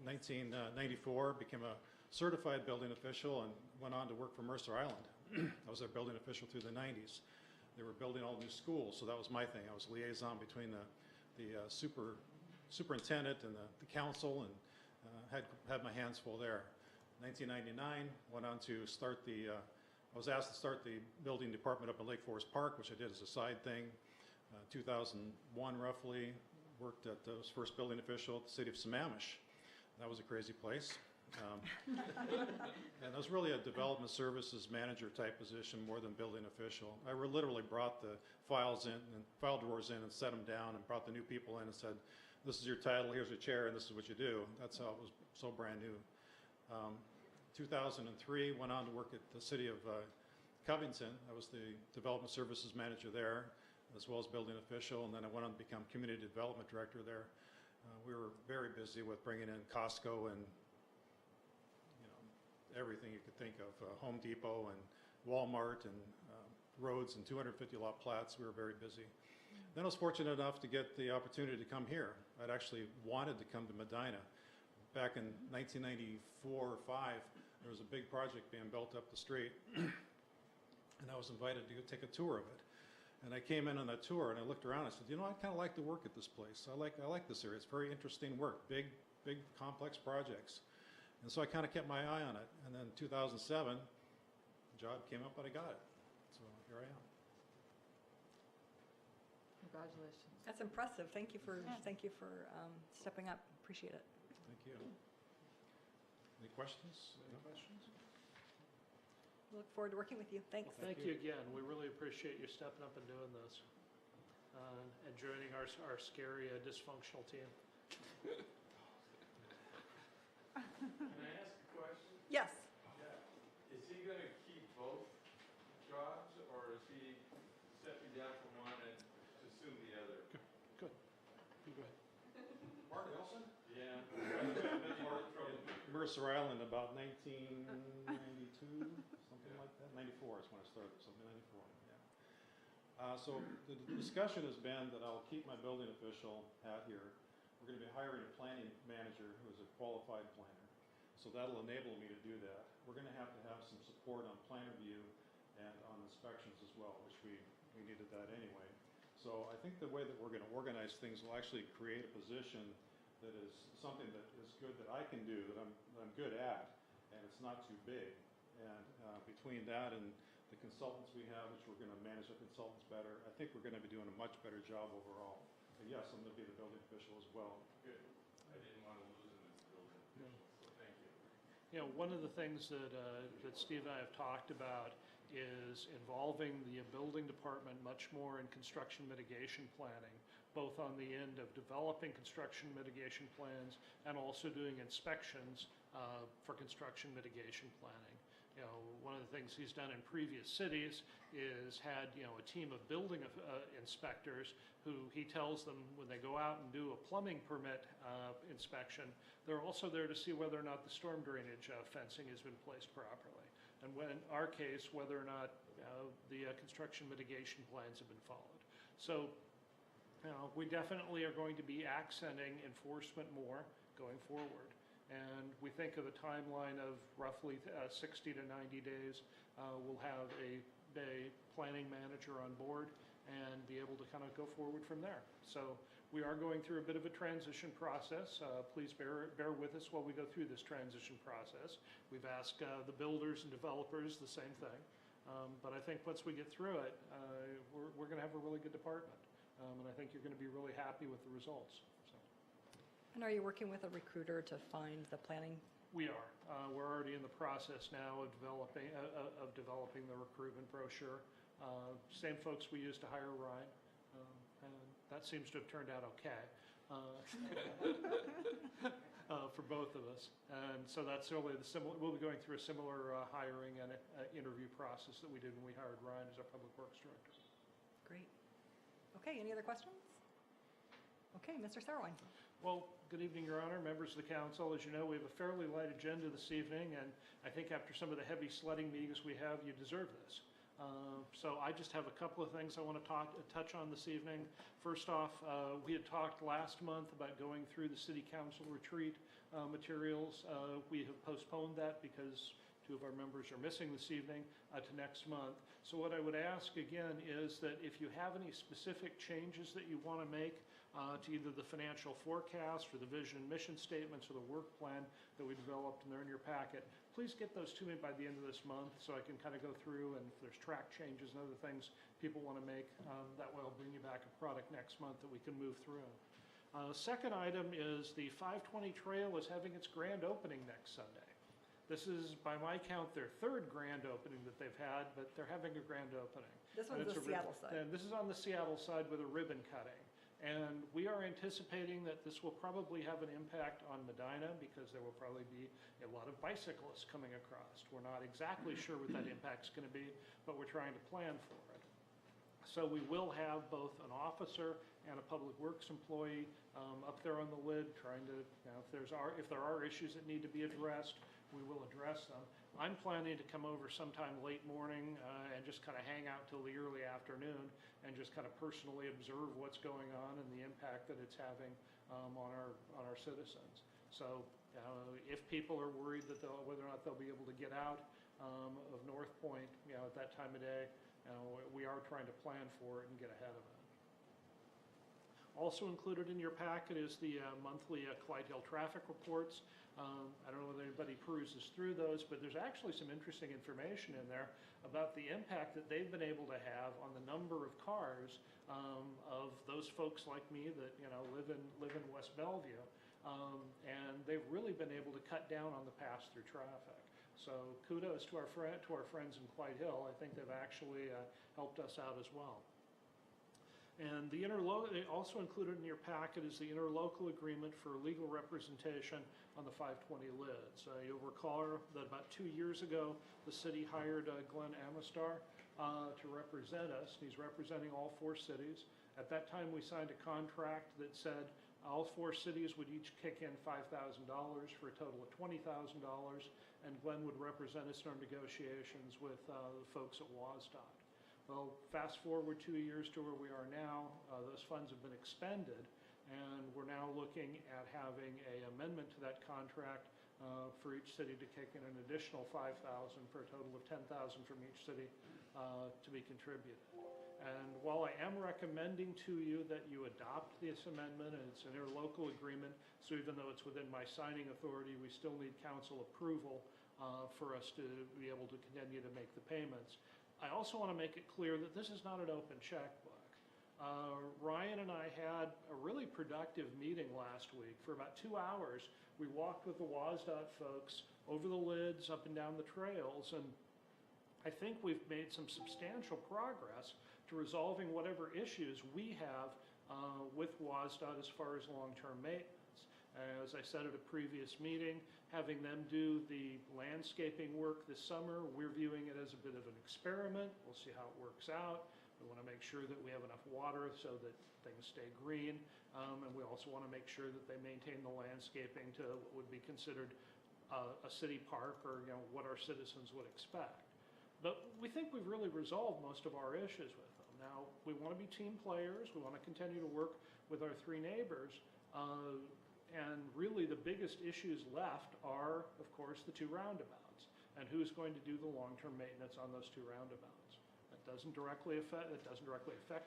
1994, became a certified building official and went on to work for Mercer Island. I was their building official through the 90s. They were building all new schools, so that was my thing. I was liaison between the superintendent and the council, and had my hands full there. 1999, went on to start I was asked to start the building department up in Lake Forest Park, which I did as a side thing. 2001 roughly, worked at was first building official at the city of Sammamish. That was a crazy place. And it was really a development services manager type position more than building official. I literally brought the files in and file drawers in and set them down, and brought the new people in and said, this is your title, here's your chair, and this is what you do. That's how it was so brand new. 2003, went on to work at the city of Covington. I was the development services manager there, as well as building official, and then I went on to become community development director there. We were very busy with bringing in Costco and everything you could think of, Home Depot and Walmart and roads and 250 lot plats. We were very busy. Then I was fortunate enough to get the opportunity to come here. I'd actually wanted to come to Medina. Back in 1994 or 5, there was a big project being built up the street, and I was invited to go take a tour of it. And I came in on that tour and I looked around and I said, you know, I'd kind of like to work at this place. I like this area. It's very interesting work, big complex projects. And so I kind of kept my eye on it. And then 2007, the job came up and I got it. So here I am. Congratulations. That's impressive. Thank you for stepping up. Appreciate it. Thank you. Any questions? Any questions? We look forward to working with you. Thanks. Well, thank you again. We really appreciate you stepping up and doing this, and joining our scary dysfunctional team. Can I ask a question? Yes. Yeah. Is he going to keep both jobs, or is he stepping down from one and assume the other? Good. You go ahead. Mark Nelson? Yeah. Mercer Island, about 1992, something like that. 94 is when I started, so 94, yeah. So the discussion has been that I'll keep my building official hat here. We're going to be hiring a planning manager who is a qualified planner. So that'll enable me to do that. We're going to have some support on plan review and on inspections as well, which we needed that anyway. So I think the way that we're going to organize things will actually create a position that is something that is good that I can do, that I'm good at, and it's not too big. And between that and the consultants we have, which we're going to manage our consultants better, I think we're going to be doing a much better job overall. And yes, I'm going to be the building official as well. Good. I didn't want to lose him as building official, so thank you. You know, one of the things that Steve and I have talked about is involving the building department much more in construction mitigation planning, both on the end of developing construction mitigation plans and also doing inspections for construction mitigation planning. You know, one of the things he's done in previous cities is had, you know, a team of building inspectors who he tells them when they go out and do a plumbing permit inspection, they're also there to see whether or not the storm drainage fencing has been placed properly. And when, in our case, whether or not the construction mitigation plans have been followed. So, you know, we definitely are going to be accenting enforcement more going forward. And we think of a timeline of roughly 60 to 90 days. We'll have a planning manager on board and be able to kind of go forward from there. So we are going through a bit of a transition process. Please bear with us while we go through this transition process. We've asked the builders and developers the same thing. But I think once we get through it, we're going to have a really good department. And I think you're going to be really happy with the results. And are you working with a recruiter to find the planning? We are. We're already in the process now of developing the recruitment brochure. Same folks we used to hire Ryan, and that seems to have turned out okay for both of us. And so that's really the similar. We'll be going through a similar hiring and interview process that we did when we hired Ryan as our public works director. Great. Okay. Any other questions? Okay, Mr. Sarwine. Well, good evening, Your Honor, members of the council. As you know, we have a fairly light agenda this evening, and I think after some of the heavy sledding meetings we have, you deserve this. So I just have a couple of things I want to touch on this evening. First off, we had talked last month about going through the city council retreat materials. We have postponed that because two of our members are missing this evening to next month. So what I would ask again is that if you have any specific changes that you want to make to either the financial forecast or the vision and mission statements or the work plan that we developed and they're in your packet, please get those to me by the end of this month so I can kind of go through, and if there's track changes and other things people want to make, that way I'll bring you back a product next month that we can move through. Second item is the 520 Trail is having its grand opening next Sunday. This is, by my count, their third grand opening that they've had, but they're having a grand opening. This one's the Seattle side. And this is on the Seattle side with a ribbon cutting. And we are anticipating that this will probably have an impact on Medina because there will probably be a lot of bicyclists coming across. We're not exactly sure what that impact's going to be, but we're trying to plan for it. So we will have both an officer and a public works employee up there on the lid trying to, you know, if there are issues that need to be addressed, we will address them. I'm planning to come over sometime late morning and just kind of hang out till the early afternoon and just kind of personally observe what's going on and the impact that it's having on our citizens. So if people are worried that whether or not they'll be able to get out of North Point, you know, at that time of day, we are trying to plan for it and get ahead of it. Also included in your packet is the monthly Clyde Hill traffic reports. I don't know whether anybody peruses through those, but there's actually some interesting information in there about the impact that they've been able to have on the number of cars of those folks like me that, you know, live in West Bellevue, and they've really been able to cut down on the pass-through traffic. So kudos to our friends in Clyde Hill. I think they've actually helped us out as well. And also included in your packet is the interlocal agreement for legal representation on the 520 lids. You'll recall that about 2 years ago, the city hired Glenn Amistar to represent us. He's representing all 4 cities. At that time, we signed a contract that said all 4 cities would each kick in $5,000 for a total of $20,000, and Glenn would represent us in our negotiations with the folks at WSDOT. Well, fast forward 2 years to where we are now, those funds have been expended, and we're now looking at having an amendment to that contract for each city to kick in an additional $5,000 for a total of $10,000 from each city to be contributed. And while I am recommending to you that you adopt this amendment, and it's an interlocal agreement, so even though it's within my signing authority, we still need council approval for us to be able to continue to make the payments. I also want to make it clear that this is not an open checkbook. Ryan and I had a really productive meeting last week. For about 2 hours, we walked with the WSDOT folks over the lids, up and down the trails, and I think we've made some substantial progress to resolving whatever issues we have with WSDOT as far as long-term maintenance. As I said at a previous meeting, having them do the landscaping work this summer, we're viewing it as a bit of an experiment. We'll see how it works out. We want to make sure that we have enough water so that things stay green. And we also want to make sure that they maintain the landscaping to what would be considered a city park, or what our citizens would expect. But we think we've really resolved most of our issues with them. Now, we want to be team players. We want to continue to work with our 3 neighbors. And really the biggest issues left are, of course, the 2 roundabouts, and who's going to do the long-term maintenance on those 2 roundabouts. It doesn't directly affect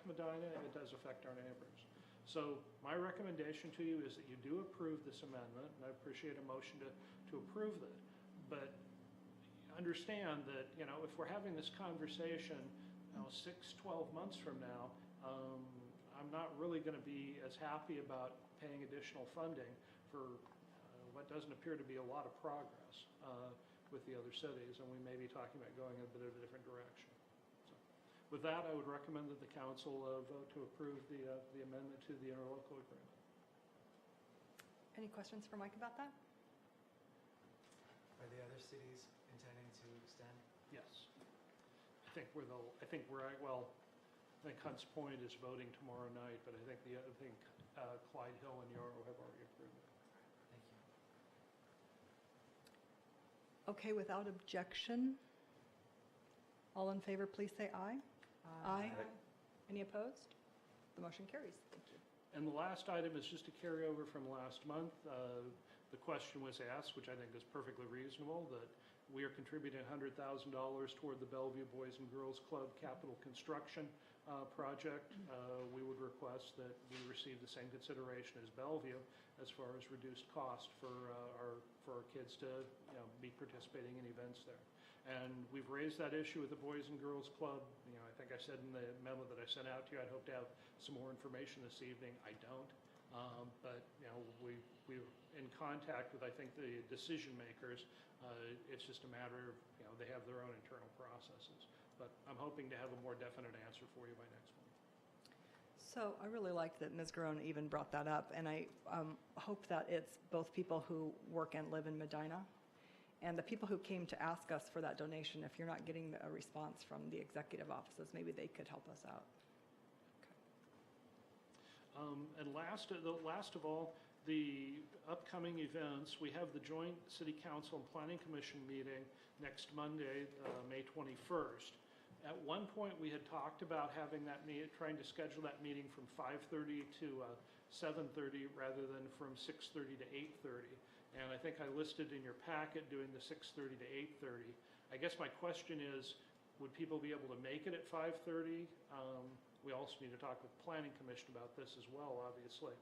Medina, and it does affect our neighbors. So my recommendation to you is that you do approve this amendment, and I appreciate a motion to approve that. But understand that, if we're having this conversation 6-12 months from now, I'm not really going to be as happy about paying additional funding for what doesn't appear to be a lot of progress with the other cities, and we may be talking about going in a bit of a different direction. So, with that, I would recommend that the council vote to approve the amendment to the interlocal agreement. Any questions for Mike about that? Are the other cities intending to extend? Yes. I think Hunts Point is voting tomorrow night, but I think Clyde Hill and Yarrow have already approved it. Thank you. Okay, without objection, all in favor, please say aye. Aye. Any opposed? The motion carries. Thank you. And the last item is just a carryover from last month. The question was asked, which I think is perfectly reasonable, that we are contributing $100,000 toward the Bellevue Boys and Girls Club capital construction project. We would request that we receive the same consideration as Bellevue as far as reduced cost for our kids to be participating in events there. And we've raised that issue with the Boys and Girls Club. I think I said in the memo that I sent out to you, I'd hope to have some more information this evening. I don't. But we're in contact with, I think, the decision makers. It's just a matter of, they have their own internal processes. But I'm hoping to have a more definite answer for you by next month. So I really like that Ms. Garone even brought that up, and I hope that it's both people who work and live in Medina, and the people who came to ask us for that donation. If you're not getting a response from the executive offices, maybe they could help us out. And last of all, the upcoming events, we have the joint City Council and Planning Commission meeting next Monday, May 21st. At one point, we had talked about having that trying to schedule that meeting from 5:30 to 7:30 rather than from 6:30 to 8:30. And I think I listed in your packet doing the 6:30 to 8:30. I guess my question is, would people be able to make it at 5:30? We also need to talk with the Planning Commission about this as well, obviously.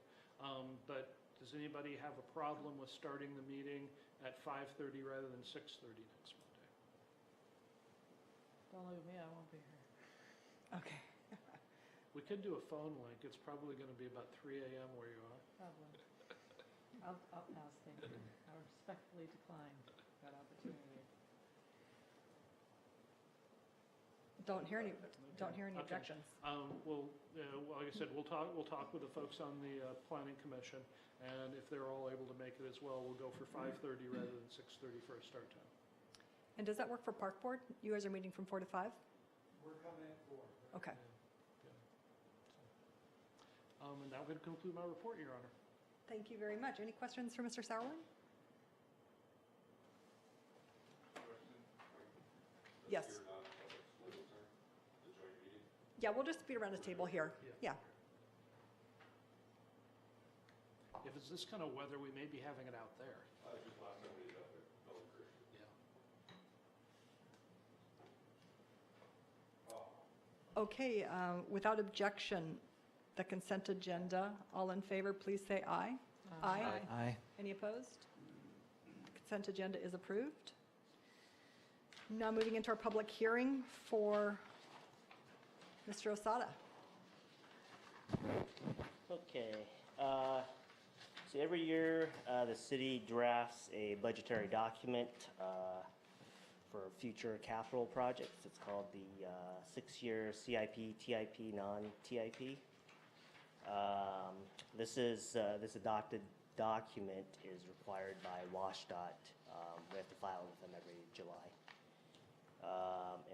But does anybody have a problem with starting the meeting at 5:30 rather than 6:30 next Monday? Don't leave me, I won't be here. Okay. We could do a phone link. It's probably going to be about 3 a.m. where you are. Probably. I'll pass, thank you. I respectfully decline that opportunity. Don't hear any Okay. objections. Well, like I said, we'll talk with the folks on the Planning Commission, and if they're all able to make it as well, we'll go for 5:30 rather than 6:30 for a start time. And does that work for Park Board? You guys are meeting from 4 to 5? We're coming at 4. Okay. And that would conclude my report, Your Honor. Thank you very much. Any questions for Mr. Sauerland? Yes. Yeah, we'll just be around a table here. Yeah. If it's this kind of weather, we may be having it out there. Okay, without objection, the consent agenda, all in favor, please say aye. Aye. Aye. Any opposed? Consent agenda is approved. Now moving into our public hearing for Mr. Osada. Okay, so every year, the city drafts a budgetary document for future capital projects. It's called the 6-year CIP, TIP, non-TIP. This adopted document is required by WashDOT. We have to file with them every July.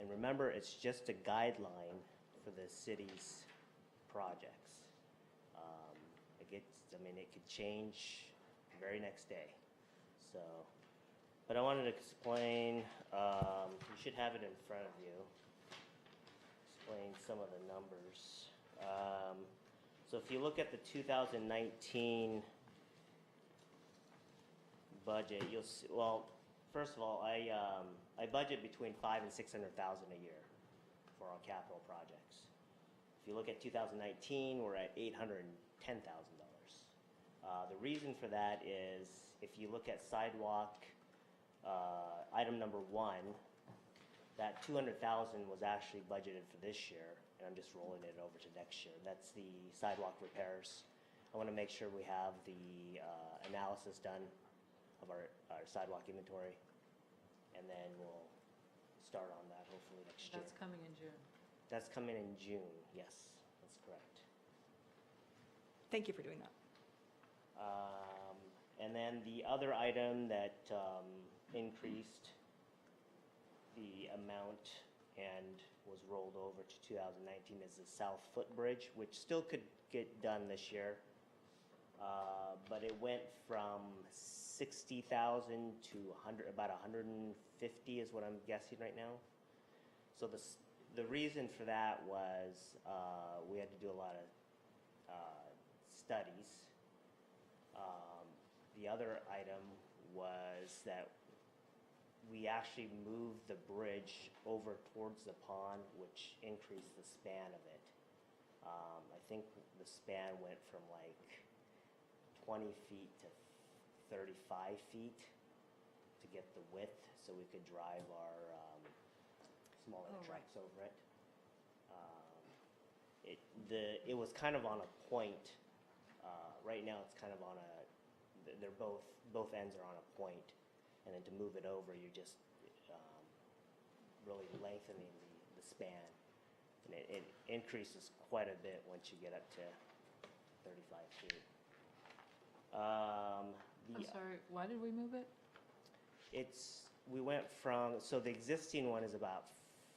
And remember, it's just a guideline for the city's projects. It could change the very next day. So, but I wanted to explain, you should have it in front of you, explain some of the numbers. So if you look at the 2019 budget, you'll see, well, first of all, I budget between $500,000 and $600,000 a year for our capital projects. If you look at 2019, we're at $810,000. The reason for that is if you look at sidewalk item number 1, that $200,000 was actually budgeted for this year, and I'm just rolling it over to next year. That's the sidewalk repairs. I want to make sure we have the analysis done of our sidewalk inventory, and then we'll start on that hopefully next year. That's coming in June. That's coming in June, yes, that's correct. Thank you for doing that. And then the other item that increased the amount and was rolled over to 2019 is the South Footbridge, which still could get done this year. But it went from 60,000 to about 150 is what I'm guessing right now. So the reason for that was we had to do a lot of studies. The other item was that we actually moved the bridge over towards the pond, which increased the span of it. I think the span went from like 20 feet to 35 feet to get the width so we could drive our smaller trucks over it. It was kind of on a point. Right now it's kind of on a, they're both ends are on a point, and then to move it over, you're just really lengthening the span, and it increases quite a bit once you get up to 35 feet. I'm sorry, why did we move it? We went from, so the existing one is about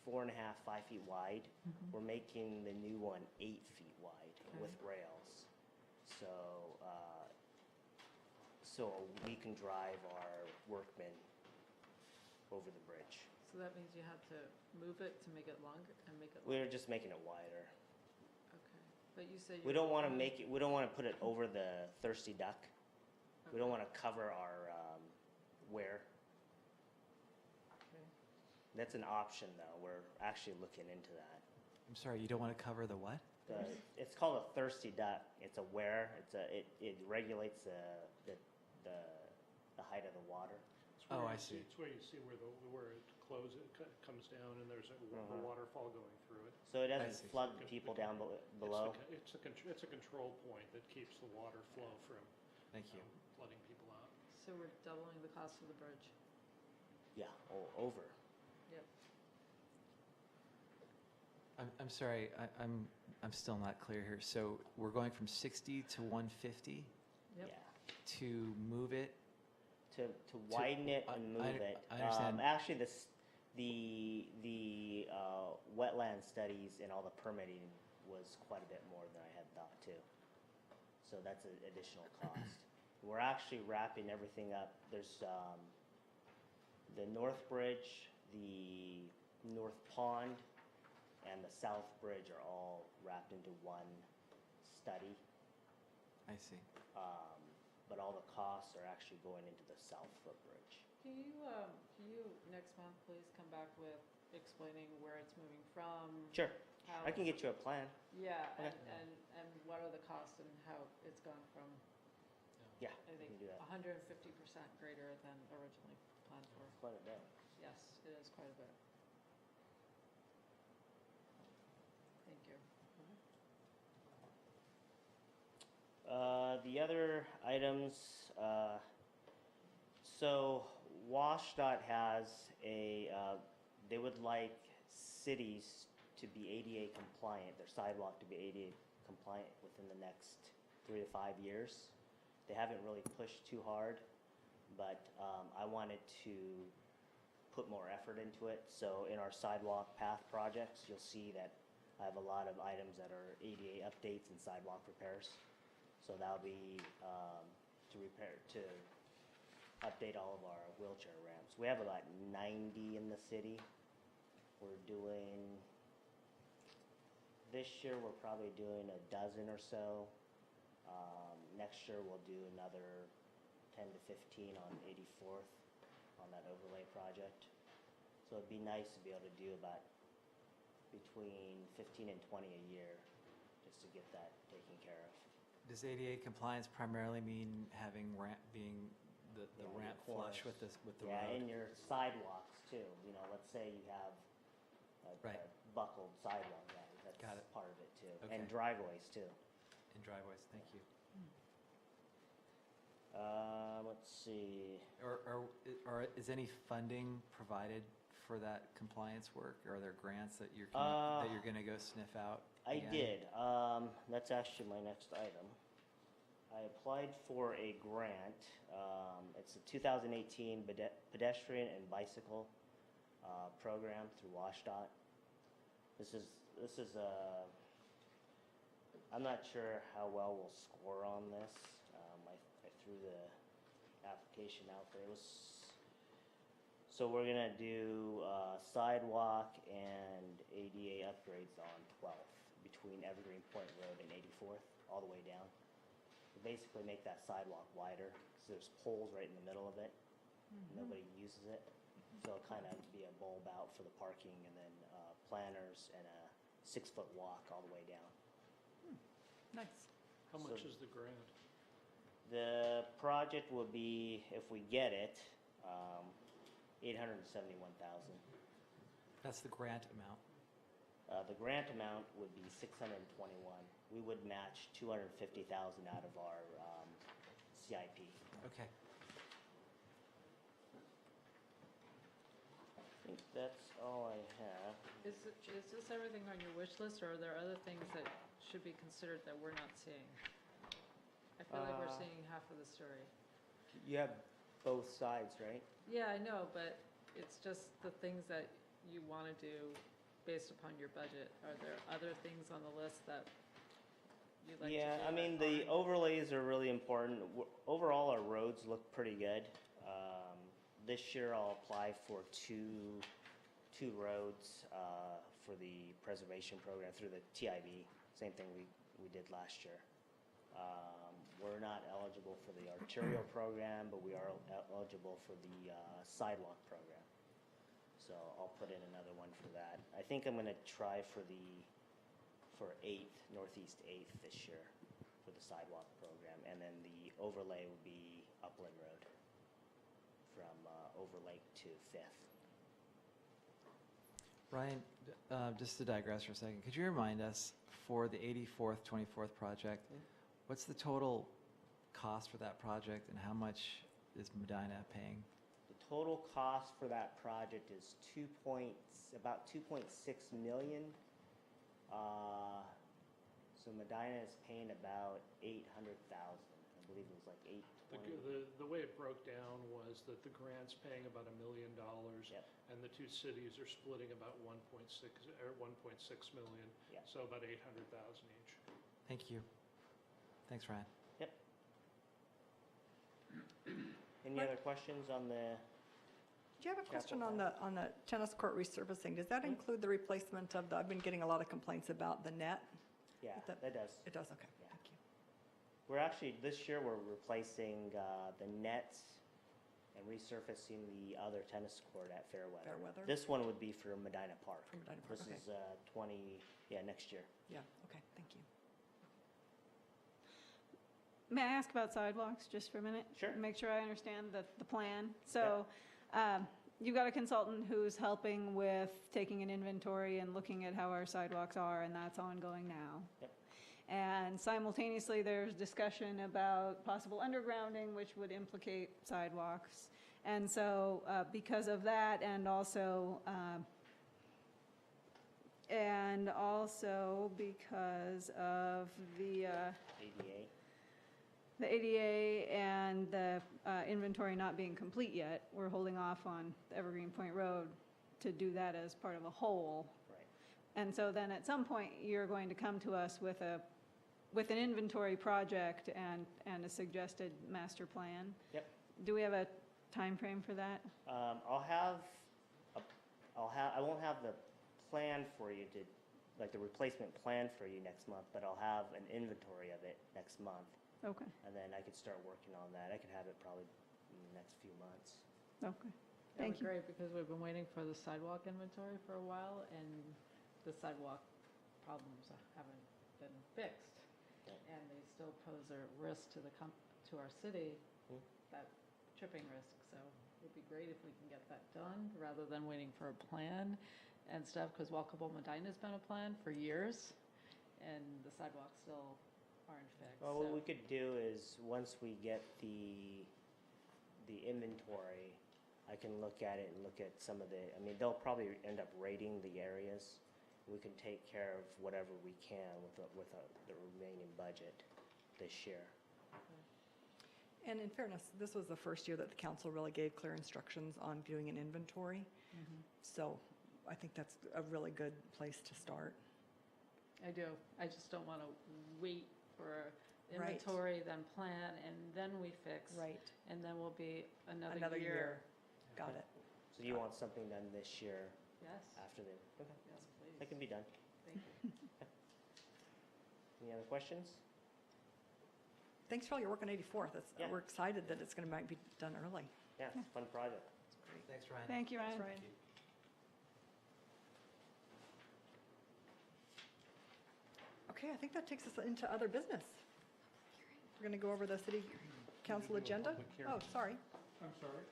4.5, 5 feet wide. We're making the new one 8 feet wide with rails. So we can drive our workmen over the bridge. So that means you had to move it to make it longer and make it. We're just making it wider. Okay, but you said We don't want to make it. We don't want to put it over the Thirsty Duck. We don't want to cover our wear. Okay. That's an option, though. We're actually looking into that. I'm sorry, you don't want to cover the what? It's called a Thirsty Duck. It's a wear. It regulates the height of the water. I see. It's where you see where it closes, it comes down, and there's a waterfall going through it. So it doesn't flood people down below? It's a control point that keeps the water flow from Thank you. flooding people out. So we're doubling the cost of the bridge. Yeah, over. Yep. I'm sorry, I'm still not clear here. So we're going from 60 to 150 Yep. Yeah. to move it? To widen it and move it. I understand. Actually, the wetland studies and all the permitting was quite a bit more than I had thought too. So that's an additional cost. We're actually wrapping everything up. There's the North Bridge, the North Pond, and the South Bridge are all wrapped into one study. I see. But all the costs are actually going into the South Footbridge. Can you next month please come back with explaining where it's moving from? Sure. How I can get you a plan. Yeah, Okay. and what are the costs and how it's gone from, Yeah, I we think, can do that. 150% greater than originally planned for. Quite a bit. Yes. It is quite a bit. Thank you. The other items, so WashDOT has they would like cities to be ADA compliant, their sidewalk to be ADA compliant within the next 3 to 5 years. They haven't really pushed too hard, but I wanted to put more effort into it. So in our sidewalk path projects, you'll see that I have a lot of items that are ADA updates and sidewalk repairs. So that'll be to update all of our wheelchair ramps. We have about 90 in the city. We're doing, this year we're probably doing a dozen or so. Next year we'll do another 10 to 15 on 84th on that overlay project. So it'd be nice to be able to do about between 15 and 20 a year just to get that taken care of. Does ADA compliance primarily mean having being the Yeah, ramp your flush with corners. the Yeah, road? and your sidewalks too. You know, let's say you have Right. a buckled sidewalk, that's Got it. part of it too. Okay. And driveways too. In driveways, thank you. Let's see. Or is any funding provided for that compliance work? Are there grants that you're gonna go sniff out? I again? did. That's actually my next item. I applied for a grant. It's a 2018 pedestrian and bicycle program through WashDOT. This is a. I'm not sure how well we'll score on this. I threw the application out there. So we're gonna do sidewalk and ADA upgrades on 12th between Evergreen Point Road and 84th, all the way down. Basically make that sidewalk wider, because there's poles right in the middle of it. Nobody uses it. So it'll kind of be a bulb out for the parking, and then planters and a 6-foot walk all the way down. Nice. How much So- is the grant? The project will be, if we get it, $871,000. That's the grant amount. The grant amount would be $621. We would match $250,000 out of our CIP. Okay. I think that's all I have. Is this everything on your wish list, or are there other things that should be considered that we're not seeing? I feel like we're seeing half of the story. You have both sides, right? Yeah, I know, but it's just the things that you want to do based upon your budget. Are there other things on the list that you'd like to do? Yeah, I that mean, the aren't? overlays are really important. Overall, our roads look pretty good. This year, I'll apply for two roads for the preservation program through the TIB. Same thing we did last year. We're not eligible for the arterial program, but we are eligible for the sidewalk program. So I'll put in another one for that. I think I'm going to try for 8th, Northeast 8th this year for the sidewalk program. And then the overlay will be Upland Road from Overlake to 5th. Ryan, just to digress for a second, could you remind us for the 84th, 24th project, what's the total cost for that project and how much is Medina paying? The total cost for that project is about 2.6 million. So Medina is paying about 800,000. I believe it was like 820. The way it broke down was that the grant's paying about $1 million, Yep. and the two cities are splitting about 1.6 million, Yeah. so about 800,000 each. Thank you. Thanks, Ryan. Yep. Any other questions on the? Do you have a question on the tennis court resurfacing? Does that include the replacement of I've been getting a lot of complaints about the net? Yeah, That- that does. It does, okay, Yeah. thank you. We're actually, this year, we're replacing the nets and resurfacing the other tennis court at Fairweather. Fairweather? This one would be for Medina Park. For Medina Park, This okay. is next year. Yeah, okay, thank you. May I ask about sidewalks just for a minute? Sure. Make sure I understand the plan. So you've got a consultant who's helping with taking an inventory and looking at how our sidewalks are, and that's ongoing now. Yep. And simultaneously, there's discussion about possible undergrounding, which would implicate sidewalks. And so, because of that, and also because of the ADA. the ADA and the inventory not being complete yet, we're holding off on Evergreen Point Road to do that as part of a whole. Right. And so then at some point, you're going to come to us with an inventory project and a suggested master plan. Yep. Do we have a time frame for that? I won't have the plan for you to, like the replacement plan for you next month, but I'll have an inventory of it next month. Okay, And then I could start working on that. I could have it probably in the next few months. okay. That Thank would be you. great, because we've been waiting for the sidewalk inventory for a while, and the sidewalk problems haven't been fixed. Yep. And they still pose a risk to to our city, Hmm. that tripping risk. So it'd be great if we can get that done, rather than waiting for a plan and stuff, because Walkable Medina's been a plan for years, and the sidewalks still aren't fixed. Well, what So- we could do is, once we get the inventory, I can look at it and look at some of the, I mean, they'll probably end up rating the areas. We can take care of whatever we can with the remaining budget this year. And in fairness, this was the first year that the council really gave clear instructions on doing an inventory. So I think that's a really good place to start. I do. I just don't want to wait for Right. inventory, then plan, and then we fix. Right. And then we'll be Another another year. year. Got it. So you want something done this year Yes, after the, okay, yes, please. that can be done. Thank you. Any other questions? Thanks for all your work on 84th. Yeah. We're excited that it's going to might be done early. Yeah, it's a fun project. Thanks, Ryan. Thank you, Ryan. Ryan. Okay, I think that takes us into other business. We're going to go over the city council agenda. Oh, sorry. I'm sorry.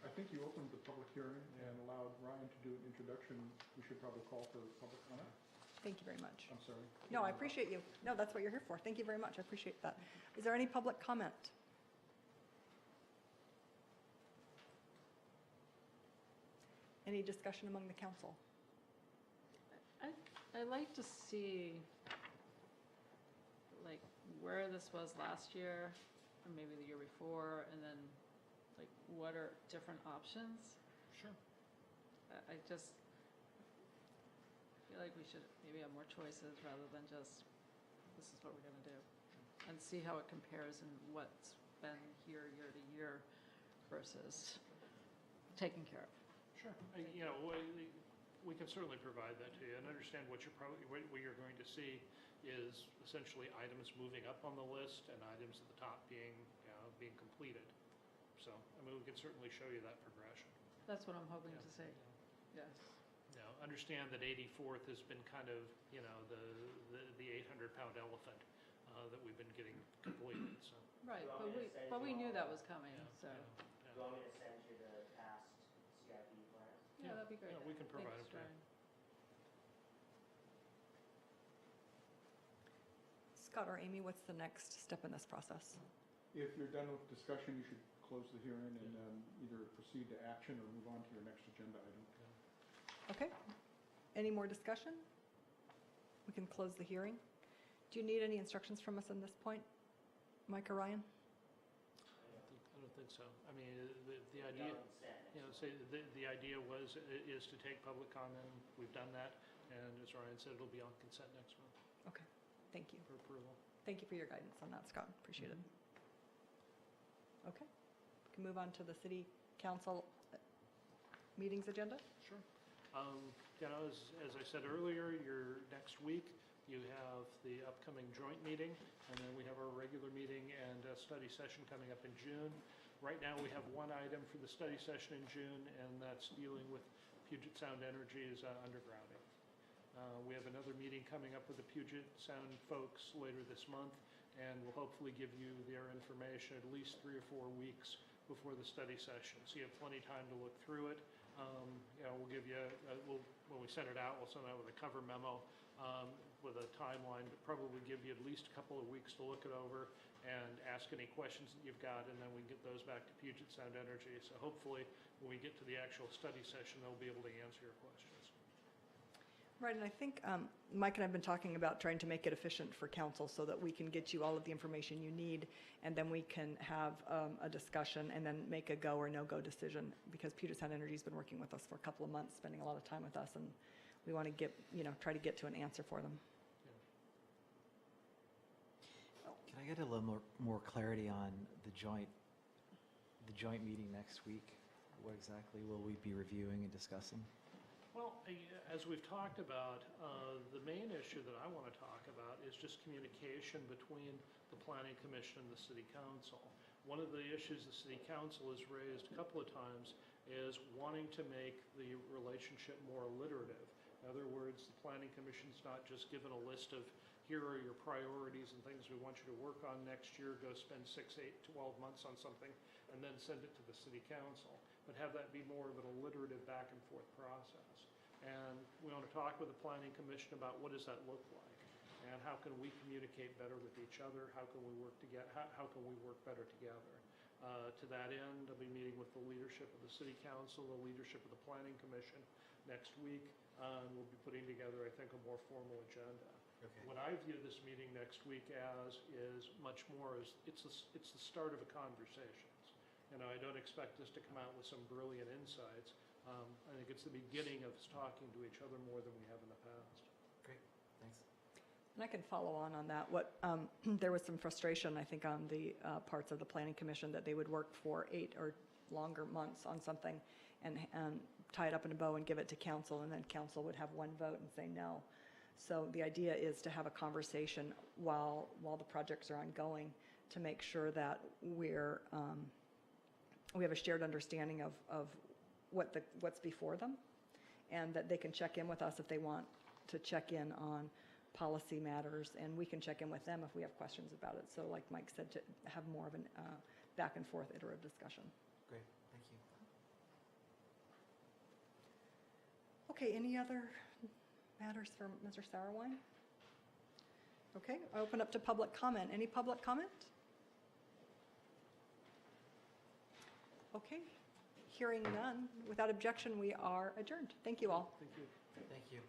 I think you opened the public hearing and allowed Ryan to do an introduction. We should probably call for public comment. Thank you very much. I'm sorry. No, I appreciate you. No, that's what you're here for. Thank you very much. I appreciate that. Is there any public comment? Any discussion among the council? I like to see, like, where this was last year, or maybe the year before, and then, like, what are different options? Sure. I just feel like we should maybe have more choices, rather than just, this is what we're gonna do. And see how it compares and what's been here year to year versus taken care of. Sure. You know, we can certainly provide that to you, and understand what you're probably, what you're going to see is essentially items moving up on the list and items at the top being completed. So, I mean, we can certainly show you that progression. That's what I'm hoping Yeah. to see, yes. You know, understand that 84th has been kind of, you know, the 800-pound elephant that we've been getting completed, so. Right, Do you want me to send but we you knew all- that was coming, so, Do you want me to send you the past CIP plans? yeah, that'd be great. Yeah, we can provide Thanks, them to you. Ryan. Scott or Amy, what's the next step in this process? If you're done with discussion, you should close the hearing and either proceed to action or move on to your next agenda item. Okay. Any more discussion? We can close the hearing. Do you need any instructions from us in this point, Mike or Ryan? I don't think so. I mean, the idea, you know, say, the idea is to take public comment. We've done that, and as Ryan said, it'll be on consent next month Okay, thank you. for approval. Thank you for your guidance on that, Scott. Appreciate it. Okay, we can move on to the city council meetings agenda. Sure. You know, as I said earlier, your next week, you have the upcoming joint meeting, and then we have our regular meeting and a study session coming up in June. Right now, we have one item for the study session in June, and that's dealing with Puget Sound Energy's undergrounding. We have another meeting coming up with the Puget Sound folks later this month, and we'll hopefully give you their information at least 3 or 4 weeks before the study session. So you have plenty of time to look through it We'll give you, when we send it out, we'll send it out with a cover memo with a timeline, but probably give you at least a couple of weeks to look it over and ask any questions that you've got, and then we can get those back to Puget Sound Energy. So hopefully, when we get to the actual study session, they'll be able to answer your questions. Right, and I think Mike and I have been talking about trying to make it efficient for council so that we can get you all of the information you need, and then we can have a discussion and then make a go or no-go decision, because Puget Sound Energy's been working with us for a couple of months, spending a lot of time with us, and we want to get, try to get to an answer for them. Can I get a little more clarity on the joint meeting next week? What exactly will we be reviewing and discussing? Well, as we've talked about, the main issue that I want to talk about is just communication between the Planning Commission and the City Council. One of the issues the City Council has raised a couple of times is wanting to make the relationship more alliterative. In other words, the Planning Commission's not just given a list of, here are your priorities and things we want you to work on next year, go spend 6, 8, 12 months on something, and then send it to the City Council, but have that be more of an alliterative back and forth process. And we want to talk with the Planning Commission about what does that look like, and how can we communicate better with each other, how can we work together, how can we work better together. To that end, I'll be meeting with the leadership of the City Council, the leadership of the Planning Commission next week, and we'll be putting together, I think, a more formal agenda. Okay. What I view this meeting next week as is much more as, it's the start of a conversations. I don't expect us to come out with some brilliant insights. I think it's the beginning of us talking to each other more than we have in the past. Great, thanks. And I can follow on that. There was some frustration, I think, on the parts of the Planning Commission that they would work for 8 or longer months on something and tie it up in a bow and give it to council, and then council would have one vote and say no. So the idea is to have a conversation while the projects are ongoing to make sure that we have a shared understanding of what's before them, and that they can check in with us if they want to check in on policy matters, and we can check in with them if we have questions about it. So like Mike said, to have more of a back and forth iterative discussion. Great, thank you. Okay, any other matters for Mr. Sauerwein? Okay, I open up to public comment. Any public comment? Okay, hearing none, without objection, we are adjourned. Thank you all. Thank you. Thank you.